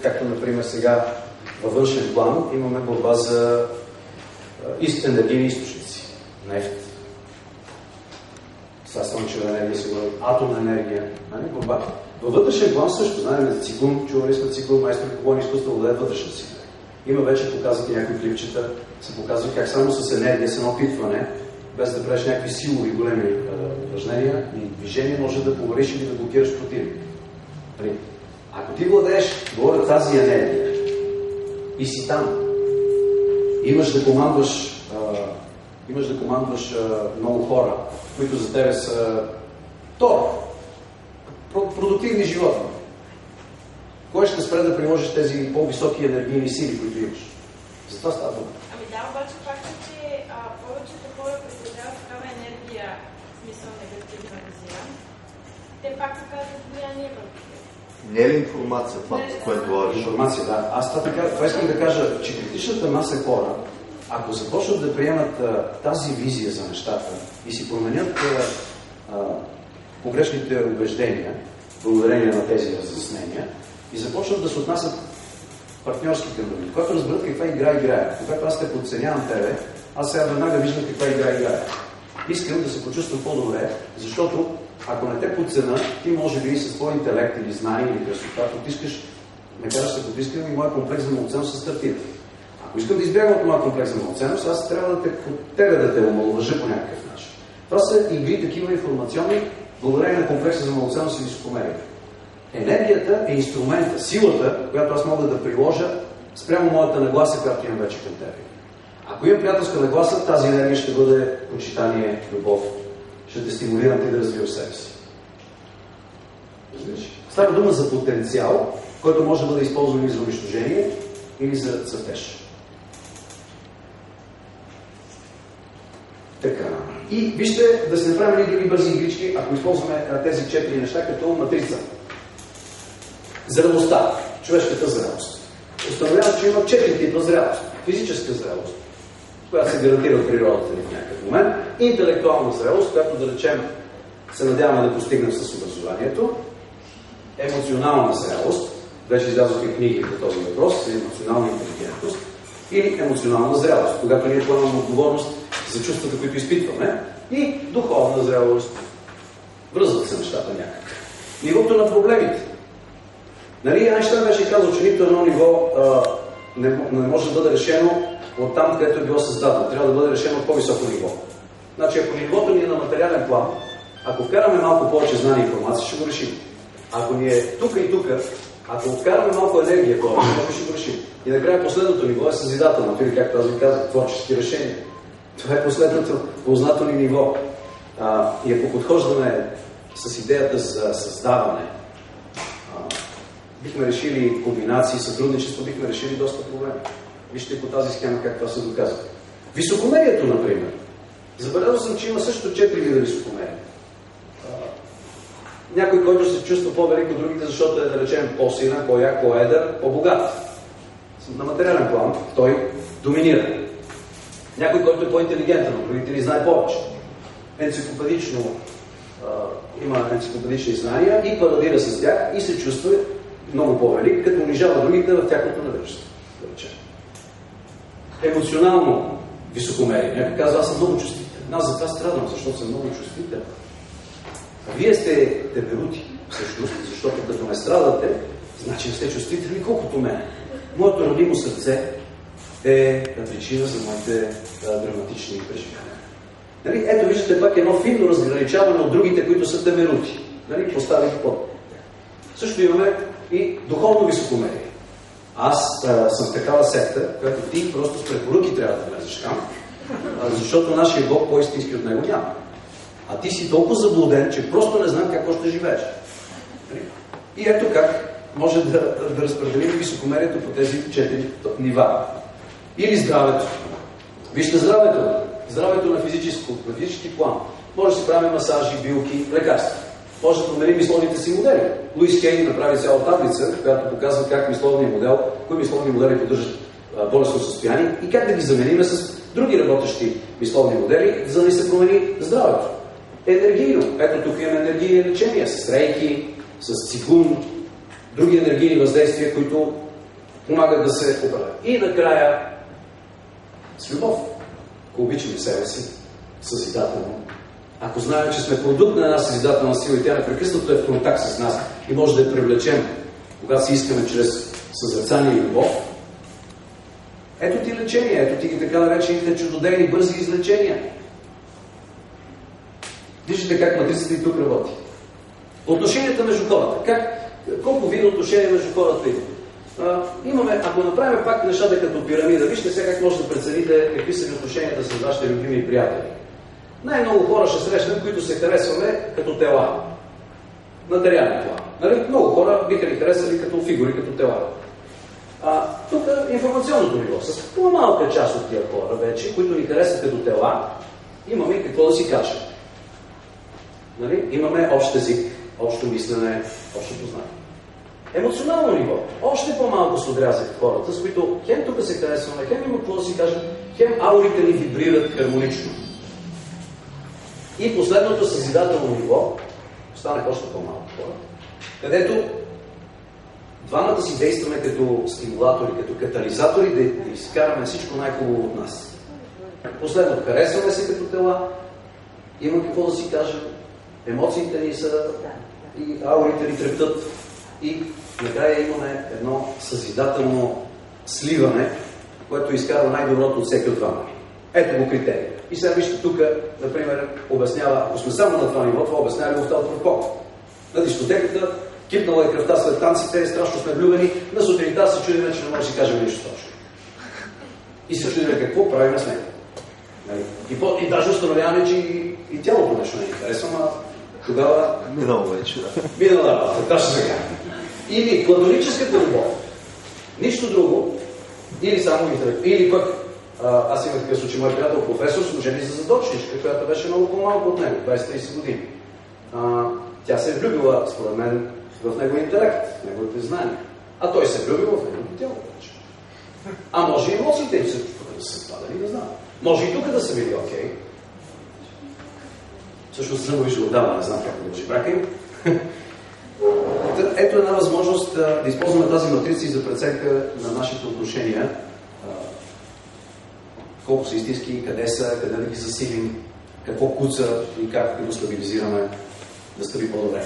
както например сега във външен план, имаме борба за енергийни източници. Нефт, слънчева енергия, атомна енергия, борба. Във вътрешен план също, знаем, цигун, чували сме цигун, майстор по бойно изкуство владеят вътрешен си. Има вече, показват някои клипчета, се показва как само с енергия, с едно опитване, без да правиш някакви силови големи упражнения и движения, може да поговориш или да блокираш противник. Ако ти владееш, говоря, тази енергия и си там, имаш да командваш много хора, които за тебе са продуктивни животни. Кой ще спре да приложиш тези по-високи енергийни сили, които имаш? За това става дума. Обаче факта, че повечето хора притежават такава енергия, в смисъл негативна визия, те пак се казват влияние върху. Не е ли информация това, което говориш? Информация, да. Аз това искам да кажа, че критичната маса хора, ако започнат да приемат тази визия за нещата и си променят погрешните убеждения, благодарение на тези разяснения, и започнат да се отнасят партньорски към други. Когато разберат каква игра играе, когато аз те подценявам тебе, аз сега веднага виждам каква игра играе. Искам да се почувствам по-добре, защото ако не те подцена, ти може би с твой интелект или знание или красота, потискаш ме караш да потискам и моят комплекс за малоценност се стартира. Ако искам да избягам от моя комплекс за малоценност, аз трябва да те потеля, да те омаловажа по някакъв начин. Това са игри такива информационни, благодарение на комплекса за малоценност и високомерие. Енергията е инструмента, силата, която аз мога да приложа спрямо моята нагласа, която имам вече към тебе. Ако имам приятелска нагласа, тази енергия ще бъде почитание, любов. Ще те стимулирам ти да развиваш себе си. Става дума за потенциал, който може да бъде използван или за унищожение, или за цъфтеж. Така. И вижте, да се направим ли други бързи игрички, ако използваме тези 4 неща като матрица. Зрелостта. Човешката зрелост. Установявам, че има 4 типа зрелост. Физическа зрелост, която се гарантира от природата ни в някакъв момент. Интелектуална зрелост, която, да речем, се надяваме да постигнем с образованието. Емоционална зрелост. Вече излязоха книги по този въпрос, за емоционална интелигентност. Или емоционална зрелост, когато ние поемаме отговорност за чувствата, които изпитваме. И духовна зрелост. Връзват се нещата някак. Нивото на проблемите. Нали, Айнщайн беше казал, че нито едно ниво не може да бъде решено от там, където е било създадено. Трябва да бъде решено от по-високо ниво. Значи, ако нивото ни е на материален план, ако вкараме малко повече знания и информация, ще го решим. Ако ни е тук и тук, ако вкараме малко енергия повече, ще го решим. И накрая последното ниво е съзидателно, или както аз ви казах, творчески решения. Това е последното познателно ниво. И ако подхождаме с идеята за създаване, бихме решили комбинации, сътрудничество, бихме решили доста проблеми. Вижте по тази схема как това се доказва. Високомерието, например. Забелязал съм, че има също 4 вида високомерие. Някой, който се чувства по-велик от другите, защото е, да речем, по-силен, по-як, по-едър, по-богат. На материален план той доминира. Някой, който е по-интелигентен, от другите ни знае повече. Енциклопедично има енциклопедични знания и парадира с тях и се чувства много по-велик, като унижава другите в тяхното невежество. Емоционално високомерие. Някой казва, аз съм много чувствителен. Аз за това страдам, защото съм много чувствителен. А вие сте дебелути, всъщност, защото като не страдате, значи не сте чувствителни колкото мен. Моето родимо сърце е причина за моите драматични преживявания. Нали? Ето виждате пак едно финно разграничаване от другите, които са темерути. Нали? Поставих под. Също имаме и духовно високомерие. Аз съм в такава секта, която ти просто с препоръки трябва да влезеш там, защото нашия Бог по-истински от него няма. А ти си толкова заблуден, че просто не знам как още живееш. И ето как може да разпределим високомерието по тези 4 нива. Или здравето. Вижте здравето. Здравето на физически план. Може да си правим масажи, билки, лекарства. Може да променим мисловните си модели. Луис Хей направи цяла таблица, която показва как мисловният модел, кои мисловни модели поддържат болестно състояние и как да ги заменим с други работещи мисловни модели, за да ни се промени здравето. Енергийно. Ето тук имаме енергийни лечения с рейки, с цигун, други енергийни въздействия, които помагат да се оправят. И накрая с любов. Ако обичаме себе си, съзидателно. Ако знаем, че сме продукт на една съзидателна сила и тя непрекъснато е в контакт с нас и може да я привлечем, когато си искаме чрез съзерцание и любов, ето ти лечение, ето ти ги така наречените чудодейни бързи излечения. Виждате как матрицата и тук работи. Отношенията между хората. Колко вида отношения между хората има? Имаме, ако направим пак нещата като пирамида, вижте сега как може да прецените какви са отношенията с вашите любими приятели. Най-много хора ще срещнем, които се харесваме като тела. Материален план. Нали? Много хора биха ни харесали като фигури, като тела. Тук информационното ниво. С по-малка част от тия хора вече, които ни харесват като тела, имаме какво да си кажем. Нали? Имаме общ език, общо мислене, общо познание. Емоционално ниво. Още по-малко се отрязах хората, с които хем тук се харесваме, хем има какво да си кажем, хем аурите ни вибрират хармонично. И последното съзидателно ниво, останах още по-малко хора, където двамата си действаме като стимулатори, като катализатори, да изкараме всичко най-хубаво от нас. Последното, харесваме се като тела, има какво да си кажем, емоциите ни са и аурите ни трептат. и накрая имаме едно съзидателно сливане, което изкарва най-доброто от всеки от двама. Ето го критерия. И сега вижте тук, например, обяснява, ако сме само на това ниво, това обяснява Любовта от Прокоп. На дискотеката, кипнала е кръвта след танците, страшно сме влюбени, на сутринта се чудиме, че не може да си кажем нищо точно. И се чудиме какво правим с него. И даже установяваме, че и тялото нещо не ни харесва, а тогава... Минало вече, да. Минала, точно така. Или платоническата любов, нищо друго, или само интелект. Или пък, аз имах такъв случай, мой приятел професор, служени за задочничка, която беше много по-малко от него, 20-30 години. Тя се е влюбила, според мен, в неговия интелект, в неговите знания. А той се е влюбил в неговото тяло. А може и емоциите им да са падали, не знам. Може и тук да са били окей. Всъщност съм го виждал отдавна, не знам как да дължи брака им. Ето една възможност да използваме тази матрица и за преценка на нашите отношения. Колко са истински, къде са, къде да ги засилим, какво куца и как да го стабилизираме да стъпи по-добре.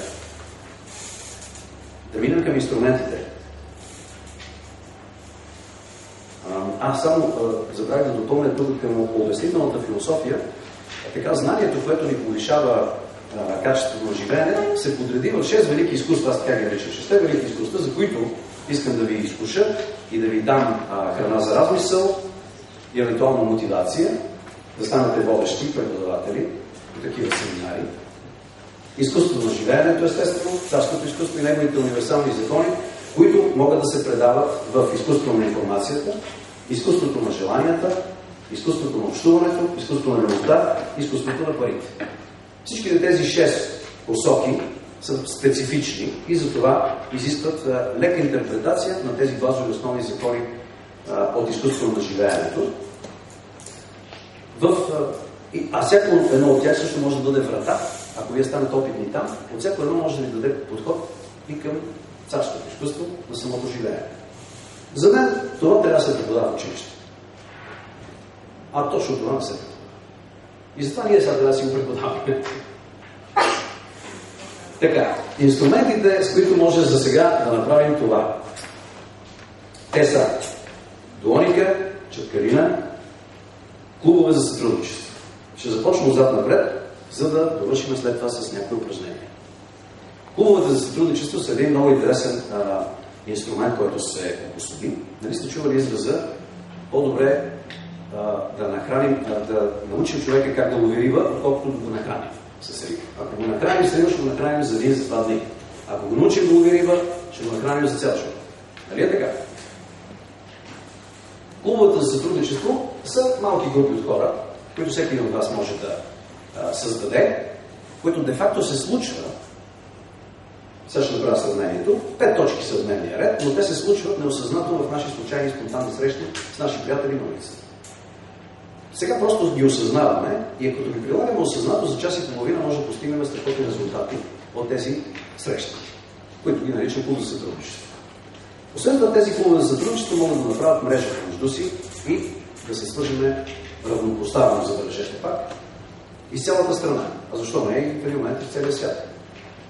Да минем към инструментите. Аз само забравих да допълня тук към обяснителната философия. Така, знанието, което ни повишава качеството на живеене, се подреди в 6 велики изкуства, аз така ги наричам 6 велики изкуства, за които искам да ви изкуша и да ви дам храна за размисъл и евентуално мотивация, да станете водещи преподаватели по такива семинари. Изкуството на живеенето, естествено, царското изкуство и неговите универсални закони, които могат да се предават в изкуството на информацията, изкуството на желанията, изкуството на общуването, изкуството на любовта, изкуството на парите. Всичките тези 6 посоки са специфични и затова изискват лека интерпретация на тези базови основни закони от изкуството на живеенето. А всяко едно от тях също може да бъде врата. Ако вие станете опитни там, от всяко едно може да ви даде подход и към царското изкуство на самото живеене. За мен това трябва да се преподава в училище. А точно това не се преподава. И затова ние сега трябва да си го преподаваме. Така, инструментите, с които може за сега да направим това. Те са дуоника, четкарина, клубове за сътрудничество. Ще започнем отзад напред, за да довършим след това с някои упражнения. Клубовете за сътрудничество са един много интересен инструмент, който се обособи. Нали сте чували израза по-добре да нахраним, да научим човека как да лови риба, отколкото да го нахраним с риба. Ако го нахраним с риба, ще го нахраним за един, за 2 дни. Ако го научим да лови риба, ще го нахраним за цял живот. Нали е така? Клубовете за сътрудничество са малки групи от хора, които всеки от вас може да създаде, които де-факто се случва. Сега ще направя сравнението. 5 точки са в дневния ред, но те се случват неосъзнато в наши случайни спонтанни срещи с наши приятели на улицата. Сега просто ги осъзнаваме и ако ги прилагаме осъзнато, за час и половина може да постигнем страхотни резултати от тези срещи, които ги наричам клуб за сътрудничество. Освен това, тези клубове за сътрудничество могат да направят мрежа между си и да се свържем равнопоставено, забележете пак, из цялата страна. А защо не и в един момент в целия свят?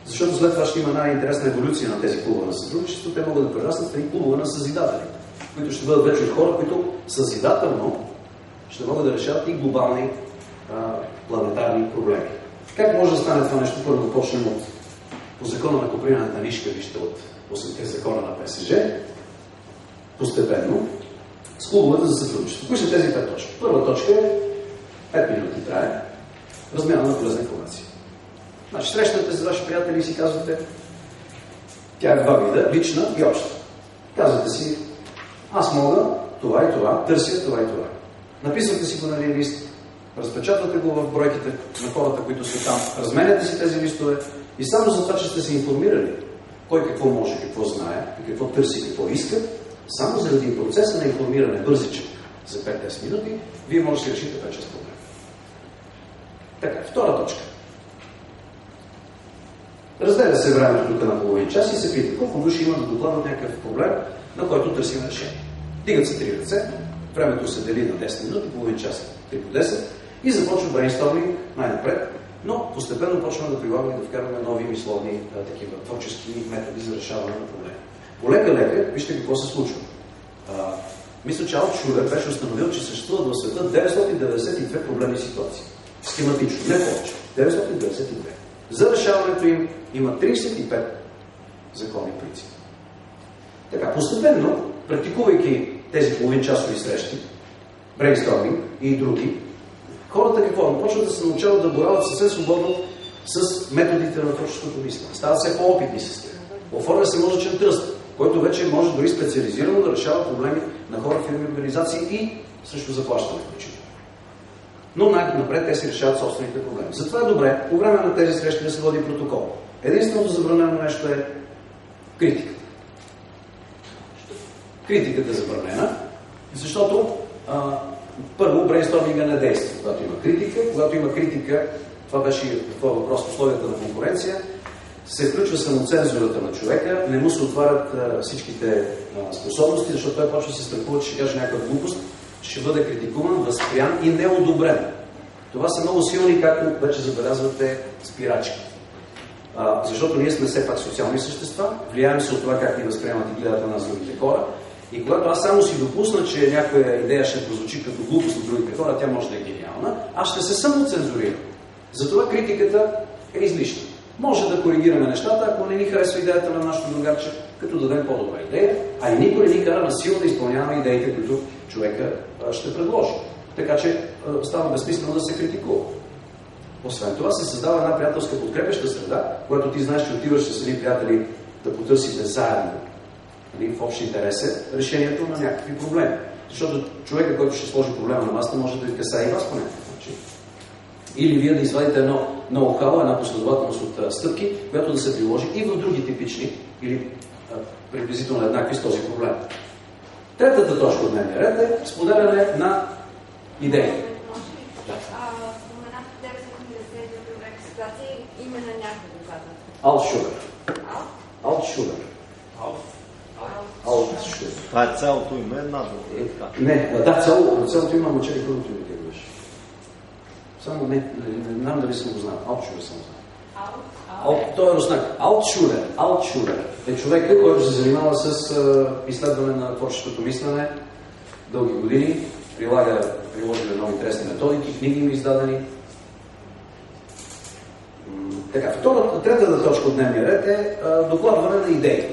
Защото след това ще има една интересна еволюция на тези клубове на сътрудничество. Те могат да прераснат в едни клубове на съзидатели, които ще бъдат вече от хора, които съзидателно ще могат да решават и глобални планетарни проблеми. Как може да стане това нещо? Първо да почнем по закона на Копринената нишка, вижте от 8-те закона на ПСЖ, постепенно, с клубовете за сътрудничество. Кои са тези 5 точки? Първа точка е 5 минути трае размяна на полезна информация. Значи, срещате с ваши приятели и си казвате, тя е 2 вида, лична и обща. Казвате си, аз мога това и това, търся това и това. Написвате си го на един лист, разпечатвате го в бройките на хората, които са там, разменяте си тези листове и само за това, че сте се информирали кой какво може, какво знае и какво търси, какво иска, само заради процеса на информиране бързичък за 5-10 минути, вие може да си решите 5-6 проблема. Така, втора точка. Разделя се времето тук на половин час и се пита колко души има да докладват някакъв проблем, на който търсим решение. Дигат се 3 ръце, времето се дели на 10 минути, половин час, 3 по 10 и започва брейнсторминг най-напред Но постепенно почваме да прилагаме и да вкарваме нови мисловни такива творчески методи за решаване на проблеми. Полека-лека, вижте какво се случва. Мисля, че Алтшулер беше установил, че съществуват в света 992 проблемни ситуации. Схематично, не повече. 992. За решаването им има 35 законни принципи. Така, постепенно, практикувайки тези половинчасови срещи, брейнсторминг и други, хората какво? Почват да се научават да борават съвсем свободно с методите на творческото мислене. Стават все по-опитни с тях. Оформя се мозъчен тръст, който вече може дори специализирано да решава проблеми на хора, фирми и организации и също заплащане включително. Но напред те си решават собствените проблеми. Затова е добре по време на тези срещи да се води протокол. Единственото забранено нещо е критиката. Критиката е забранена, защото първо брейнсторминга не действа, когато има критика. Когато има критика, това беше въпрос в условията на конкуренция, се включва самоцензурата на човека, не му се отварят всичките способности, защото той почва да се страхува, че ще каже някаква глупост, ще бъде критикуван, възприян и неодобрен. Това са много силни, както вече забелязвате, спирачки. Защото ние сме все пак социални същества, влияем се от това как ни възприемат и гледат на нас другите хора. И когато аз само си допусна, че някоя идея ще прозвучи като глупост на другите хора, тя може да е гениална, аз ще се самоцензурирам. Затова критиката е излишна. Може да коригираме нещата, ако не ни харесва идеята на нашото другарче, като дадем по-добра идея, а и никой не ни кара на сила да изпълняваме идеите, които човека ще предложи. Така че става безсмислено да се критикува. Освен това се създава една приятелска подкрепеща среда, когато ти знаеш, че отиваш с едни приятели да потърсите заедно в общ интерес е решението на някакви проблеми. Защото човека, който ще сложи проблема на масата, може да ви касае и вас по някакъв начин. Или вие да извадите едно ноу-хау, една последователност от стъпки, която да се приложи и в други типични или приблизително еднакви с този проблем. Третата точка от дневния ред е споделяне на идеи. Споменахте 992 проблемни ситуации, име на някой доказват. Алтшулер. Алтшулер. Това е цялото име, една дума. Не, да, цялото име, ама чакай първото име как беше. Само не знам дали съм го знал. Алтшулер съм знал. Той е руснак. Алтшулер е човека, който се занимава с изследване на творческото мислене дълги години, приложили много интересни методики, книги има издадени. Така, третата точка от дневния ред е докладване на идеи.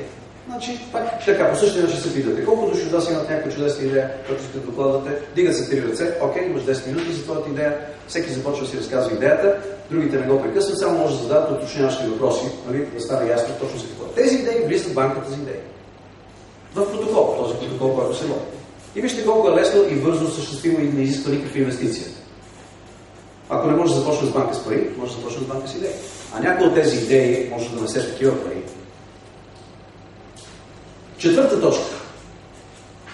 Значи, пак така, по същия начин се питате. Колко души от вас имат някаква чудесна идея, която искате да докладвате? Дигат се 3 ръце, окей, имаш 10 минути за твоята идея, всеки започва да си разказва идеята, другите не го прекъсват, само може да зададат уточняващи въпроси, нали, да стане ясно точно за какво. Тези идеи влизат в банката за идеи. В протокол, този протокол, който се води. И вижте колко е лесно и бързо осъществимо и не изисква никаква инвестиция. Ако не може да започне с банка с пари, може да започне с банка с идеи. А някои от тези идеи може да несеш такива пари. Четвърта точка.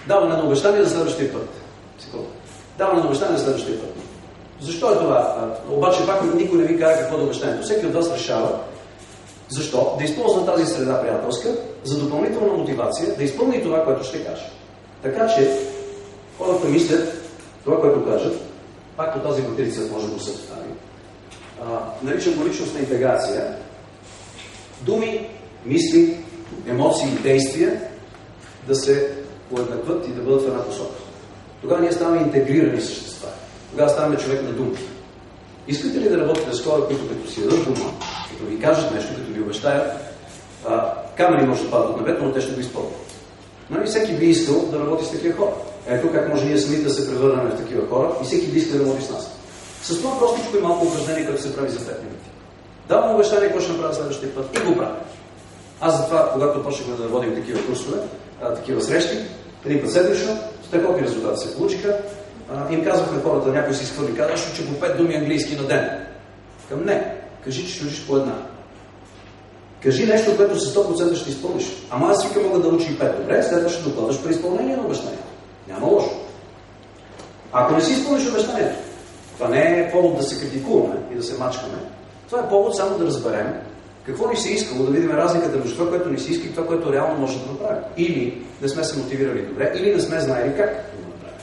Даване на обещания за следващия път. Даване на обещания за следващия път. Защо е това? Обаче пак никой не ви казва какво да обещанието. Всеки от вас решава защо да използва тази среда приятелска за допълнителна мотивация да изпълни това, което ще каже. Така че хората мислят това, което кажат, пак по тази матрица може да го състави. Наричам го личностна интеграция. Думи, мисли, емоции и действия да се уеднакват и да бъдат в една посока. Тогава ние ставаме интегрирани същества. Тогава ставаме човек на думата. Искате ли да работите с хора, които като си дадат дума, като ви кажат нещо, като ви обещаят, камъни може да падат от небето, но те ще го изпълнят. Нали? Всеки би искал да работи с такива хора. Ето как може ние самите да се превърнем в такива хора и всеки би искал да работи с нас. С това простичко и малко упражнение, което се прави за 5 минути. Давам обещание, какво ще направя следващия път и го правя. Аз затова, когато почнахме да водим такива курсове, такива срещи, един път седмично, страхотни резултати се получиха. Им казвахме хората, някой си изхвърли, казваш, че по 5 думи английски на ден. Към не. Кажи, че ще учиш по една. Кажи нещо, което със 100% ще изпълниш. Ама аз вика мога да учи и 5. Добре, след това ще докладваш при изпълнение на обещанието. Няма лошо. Ако не си изпълниш обещанието, това не е повод да се критикуваме и да се мачкаме. Това е повод само да разберем какво ни се искало, да видим разликата между това, което ни се иска и това, което реално може да направим. Или не сме се мотивирали добре, или не сме знаели как да го направим.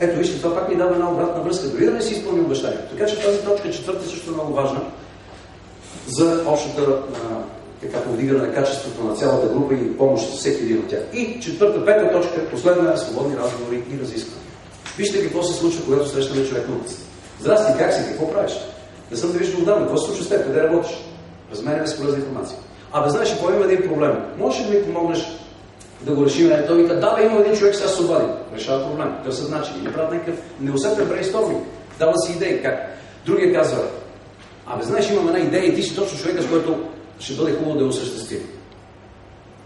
Ето, вижте, това пак ни дава една обратна връзка, дори да не си изпълни обещанието. Така че тази точка четвърта също е много важна. за общата повдигане на качеството на цялата група и помощ за всеки един от тях. И четвърта, пета точка, последна е свободни разговори и разисквания. Вижте какво се случва, когато срещаме човек на улицата. Здрасти, как си? Какво правиш? Не съм те виждал отдавна. Какво се случва с теб? Къде работиш? Разменяме с полезна информация. Знаеш, ако има един проблем, можеш ли да ми помогнеш да го решим? Той вика, да, има един човек, сега се обади. Решава проблем. Търсят начин. Или правят някакъв неусетен брейнсторминг. Дава си идеи. Как? Другия казва, знаеш, имам една идея и ти си точно човека, с който ще бъде хубаво да я осъществим.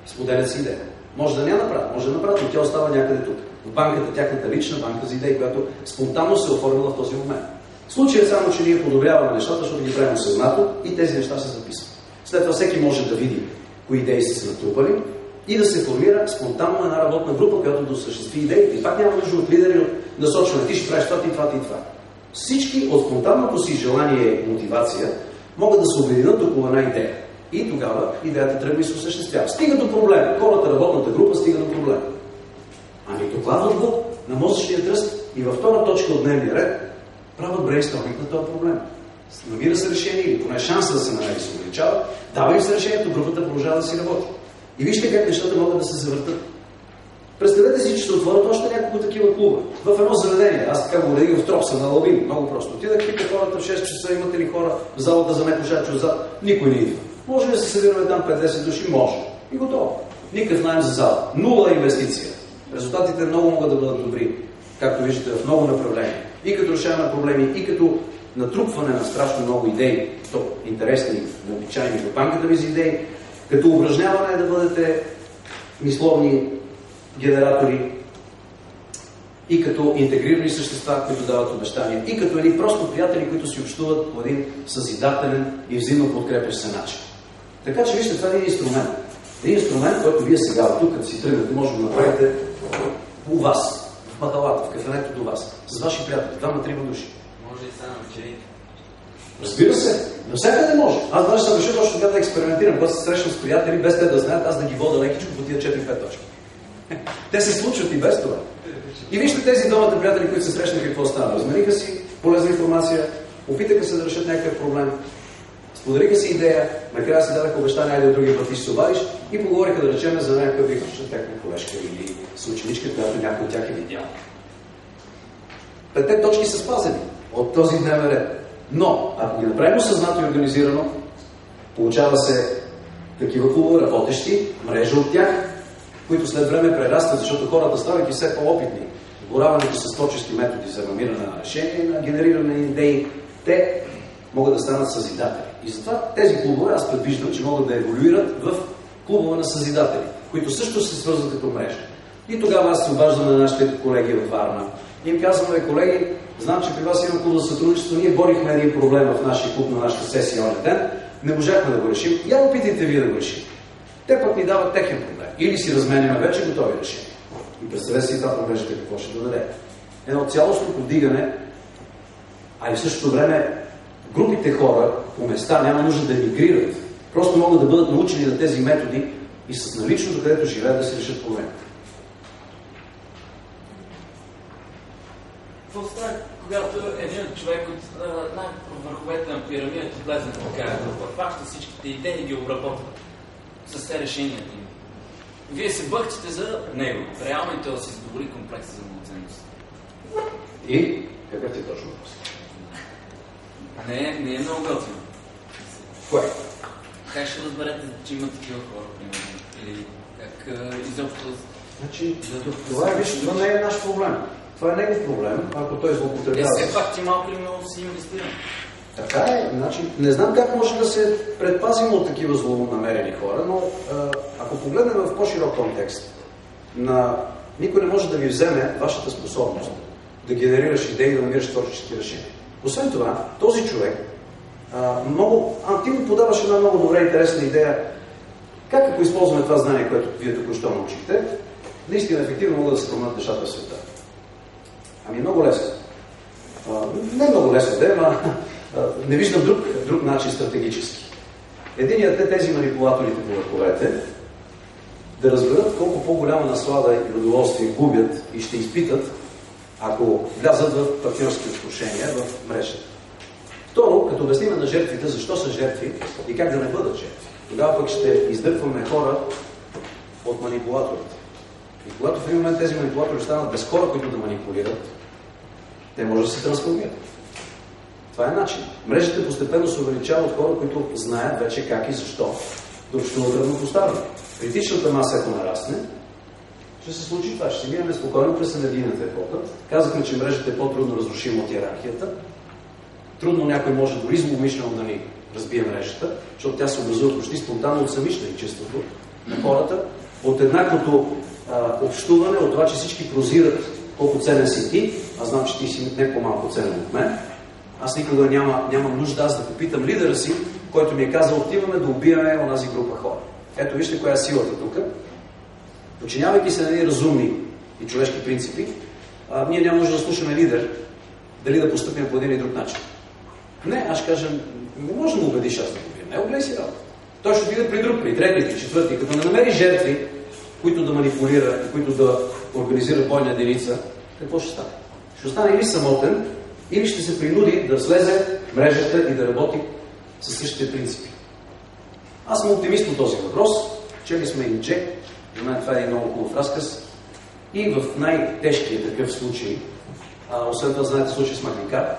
Споделят си идея. Може да не я направят, може да направят, но тя остава някъде тук. В банката, тяхната лична банка за идеи, която спонтанно се оформила в този момент. Случаят само, че ние подобряваме нещата, защото ги правим осъзнато и тези неща се записват. След това всеки може да види кои идеи са се натрупали и да се формира спонтанно една работна група, която да осъществи идеите. И пак няма нужда от лидери, от насочване. Ти ще правиш това, ти това, ти това. Всички от спонтанното си желание и мотивация могат да се обединят около една идея. И тогава идеята тръгва и се осъществява. Стига до проблем. Хората, работната група стига до проблем. Докладват го на мозъчния тръст и във втора точка от дневния ред правят брейнсторминг на този проблем. Намира се решение или поне шанса да се намери се увеличава, дава им се решението, групата продължава да си работи. И вижте как нещата могат да се завъртат. Представете си, че ще отворят още няколко такива клуба. В едно заведение. Аз така го уредих в Тропса на Лабин. Много просто. Отидах, питах хората в 6 часа, имате ли хора в залата за некошачи отзад? Никой не идва. Може ли да се събираме там 50 души? Може. И готово. Никакъв наем за зала. Нула инвестиция. Резултатите много могат да бъдат добри, както виждате, в много направления. И като решаване на проблеми, и като натрупване на страшно много идеи, то интересни, необичайни в банката ви за идеи, като упражняване да бъдете мисловни генератори, и като интегрирани същества, които дават обещания, и като едни просто приятели, които си общуват по един съзидателен и взаимно подкрепящ се начин. Така че вижте, това е един инструмент. Един инструмент, който вие сега, тук като си тръгнете, може да го направите у вас, в махалата, в кафенето до вас, с ваши приятели, 2-3 души. Може и само вечерите. Разбира се, навсякъде може. Аз даже съм решил точно да експериментирам, когато се срещам с приятели, без те да знаят, аз да ги вода лекичко по тия 4-5 точки. Те се случват и без това. И вижте тези двамата приятели, които се срещнаха, какво стана. Размениха си полезна информация, опитаха се да решат някакъв проблем, споделиха си идея, накрая си дадаха обещания, айде от другия път ти ще се обадиш и поговориха, да речем, за някакъв бивша техна колежка или съученичка, която някой от тях е видял. 5 точки са спазени от този дневен ред. Но, ако ги направим осъзнато и организирано, получава се такива клубове, работещи, мрежа от тях, които след време прерастват, защото хората, ставайки все по-опитни, бораването с творчески методи за намиране на решение, на генериране на идеи, те могат да станат съзидатели. И затова тези клубове, аз предвиждам, че могат да еволюират в клубове на съзидатели, които също се свързват като мрежа. И тогава аз се обаждам на нашите колеги във Варна. И им казвам, колеги, знам, че при вас има клуб за сътрудничество, ние борихме един проблем в нашия клуб на нашата сесия онен ден, не можахме да го решим. Я опитайте вие да го решим. Те пък ни дават техен проблем. Или си разменяме вече готови решения. И представете си това мрежата какво ще даде. Едно цялостно повдигане, а и в същото време групите хора по места няма нужда да мигрират. Просто могат да бъдат научени на тези методи и с наличното, където живеят, да се решат проблеми. Какво става, когато един човек от върховете на пирамидата влезе в такава група, хваща всичките идеи и ги обработва с те решенията им? Вие се бъхтите за него. Реално и той да се задоволи комплекса за малоценност. И? Какъв ти е точно въпрос? Не е много готино. Кое? Как ще разберете, че има такива хора, примерно? Или как изобщо... Значи, това не е наш проблем. Това е негов проблем, ако той злоупотребява. Все пак ти малко или много си инвестира. Така е. Значи, не знам как може да се предпазим от такива злонамерени хора, но ако погледнем в по-широк контекст, никой не може да ви вземе вашата способност да генерираш идеи и да намираш творчески решения. Освен това, този човек ти ми подаваш една много добра интересна идея. Как ако използваме това знание, което вие току-що научихте, наистина ефективно могат да се променят нещата в света? Много лесно. Не много лесно, не виждам друг начин стратегически. Единият е тези манипулаторите по върховете да разберат колко по-голяма наслада и удоволствие губят и ще изпитат, ако влязат в партньорски отношения в мрежата. Второ, като обясним на жертвите защо са жертви и как да не бъдат жертви. Тогава пък ще издърпваме хора от манипулаторите. И когато в един момент тези манипулатори станат без хора, които да манипулират, те може да се трансформират. Това е начин. Мрежите постепенно се увеличават от хора, които знаят вече как и защо да общуват равнопоставено. Критичната маса, ако нарасне, ще се случи това. Ще си минем спокойно през енергийната епоха. Казахме, че мрежата е по-трудно разрушима от иерархията. Трудно някой може дори злоумишлено да ни разбие мрежата, защото тя се образува почти спонтанно от самичеството на хората, от еднаквото общуване, от това, че всички прозират колко ценен си ти, аз знам, че ти си не по-малко ценен от мен. Аз никога нямам нужда аз да попитам лидера си, който ми е казал, отиваме да убиваме онази група хора. Ето вижте коя е силата тук. Подчинявайки се на едни разумни и човешки принципи, ние няма нужда да слушаме лидер, дали да постъпим по един или друг начин. Не, аз ще кажа, не може да му убедиш аз да го убия. Не, огледай си работа. Той ще отиде при друг, при трети, при четвърти. Като не намери жертви, които да манипулира и които да организира бойна единица, какво ще стане? Ще остане или самотен, или ще се принуди да слезе мрежата и да работи със същите принципи. Аз съм оптимист по този въпрос. Чели сме и Джек. За мен това е един много хубав разказ. И в най-тежкия такъв случай, освен това знаете случай с Магникар,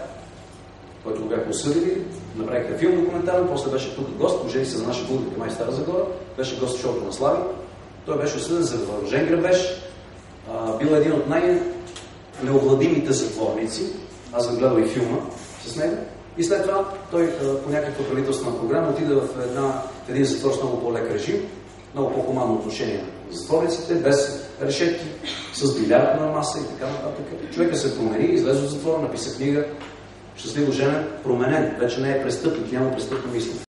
който го бяха осъдили, направиха филм документален, после беше тук гост, ожени се за наша публика май Стара Загора, беше гост в шоуто на Слави. Той беше осъден за въоръжен грабеж, бил един от най-неовладимите затворници. Аз съм гледал и филма с него. И след това той по някаква правителствена програма отида в един затвор с много по-лек режим, много по-хуманно отношение на затворниците, без решетки, с билярдна маса и така нататък. Човека се промени, излезе от затвора, написа книга, щастливо женен, променен. Вече не е престъпник, няма престъпно мислене.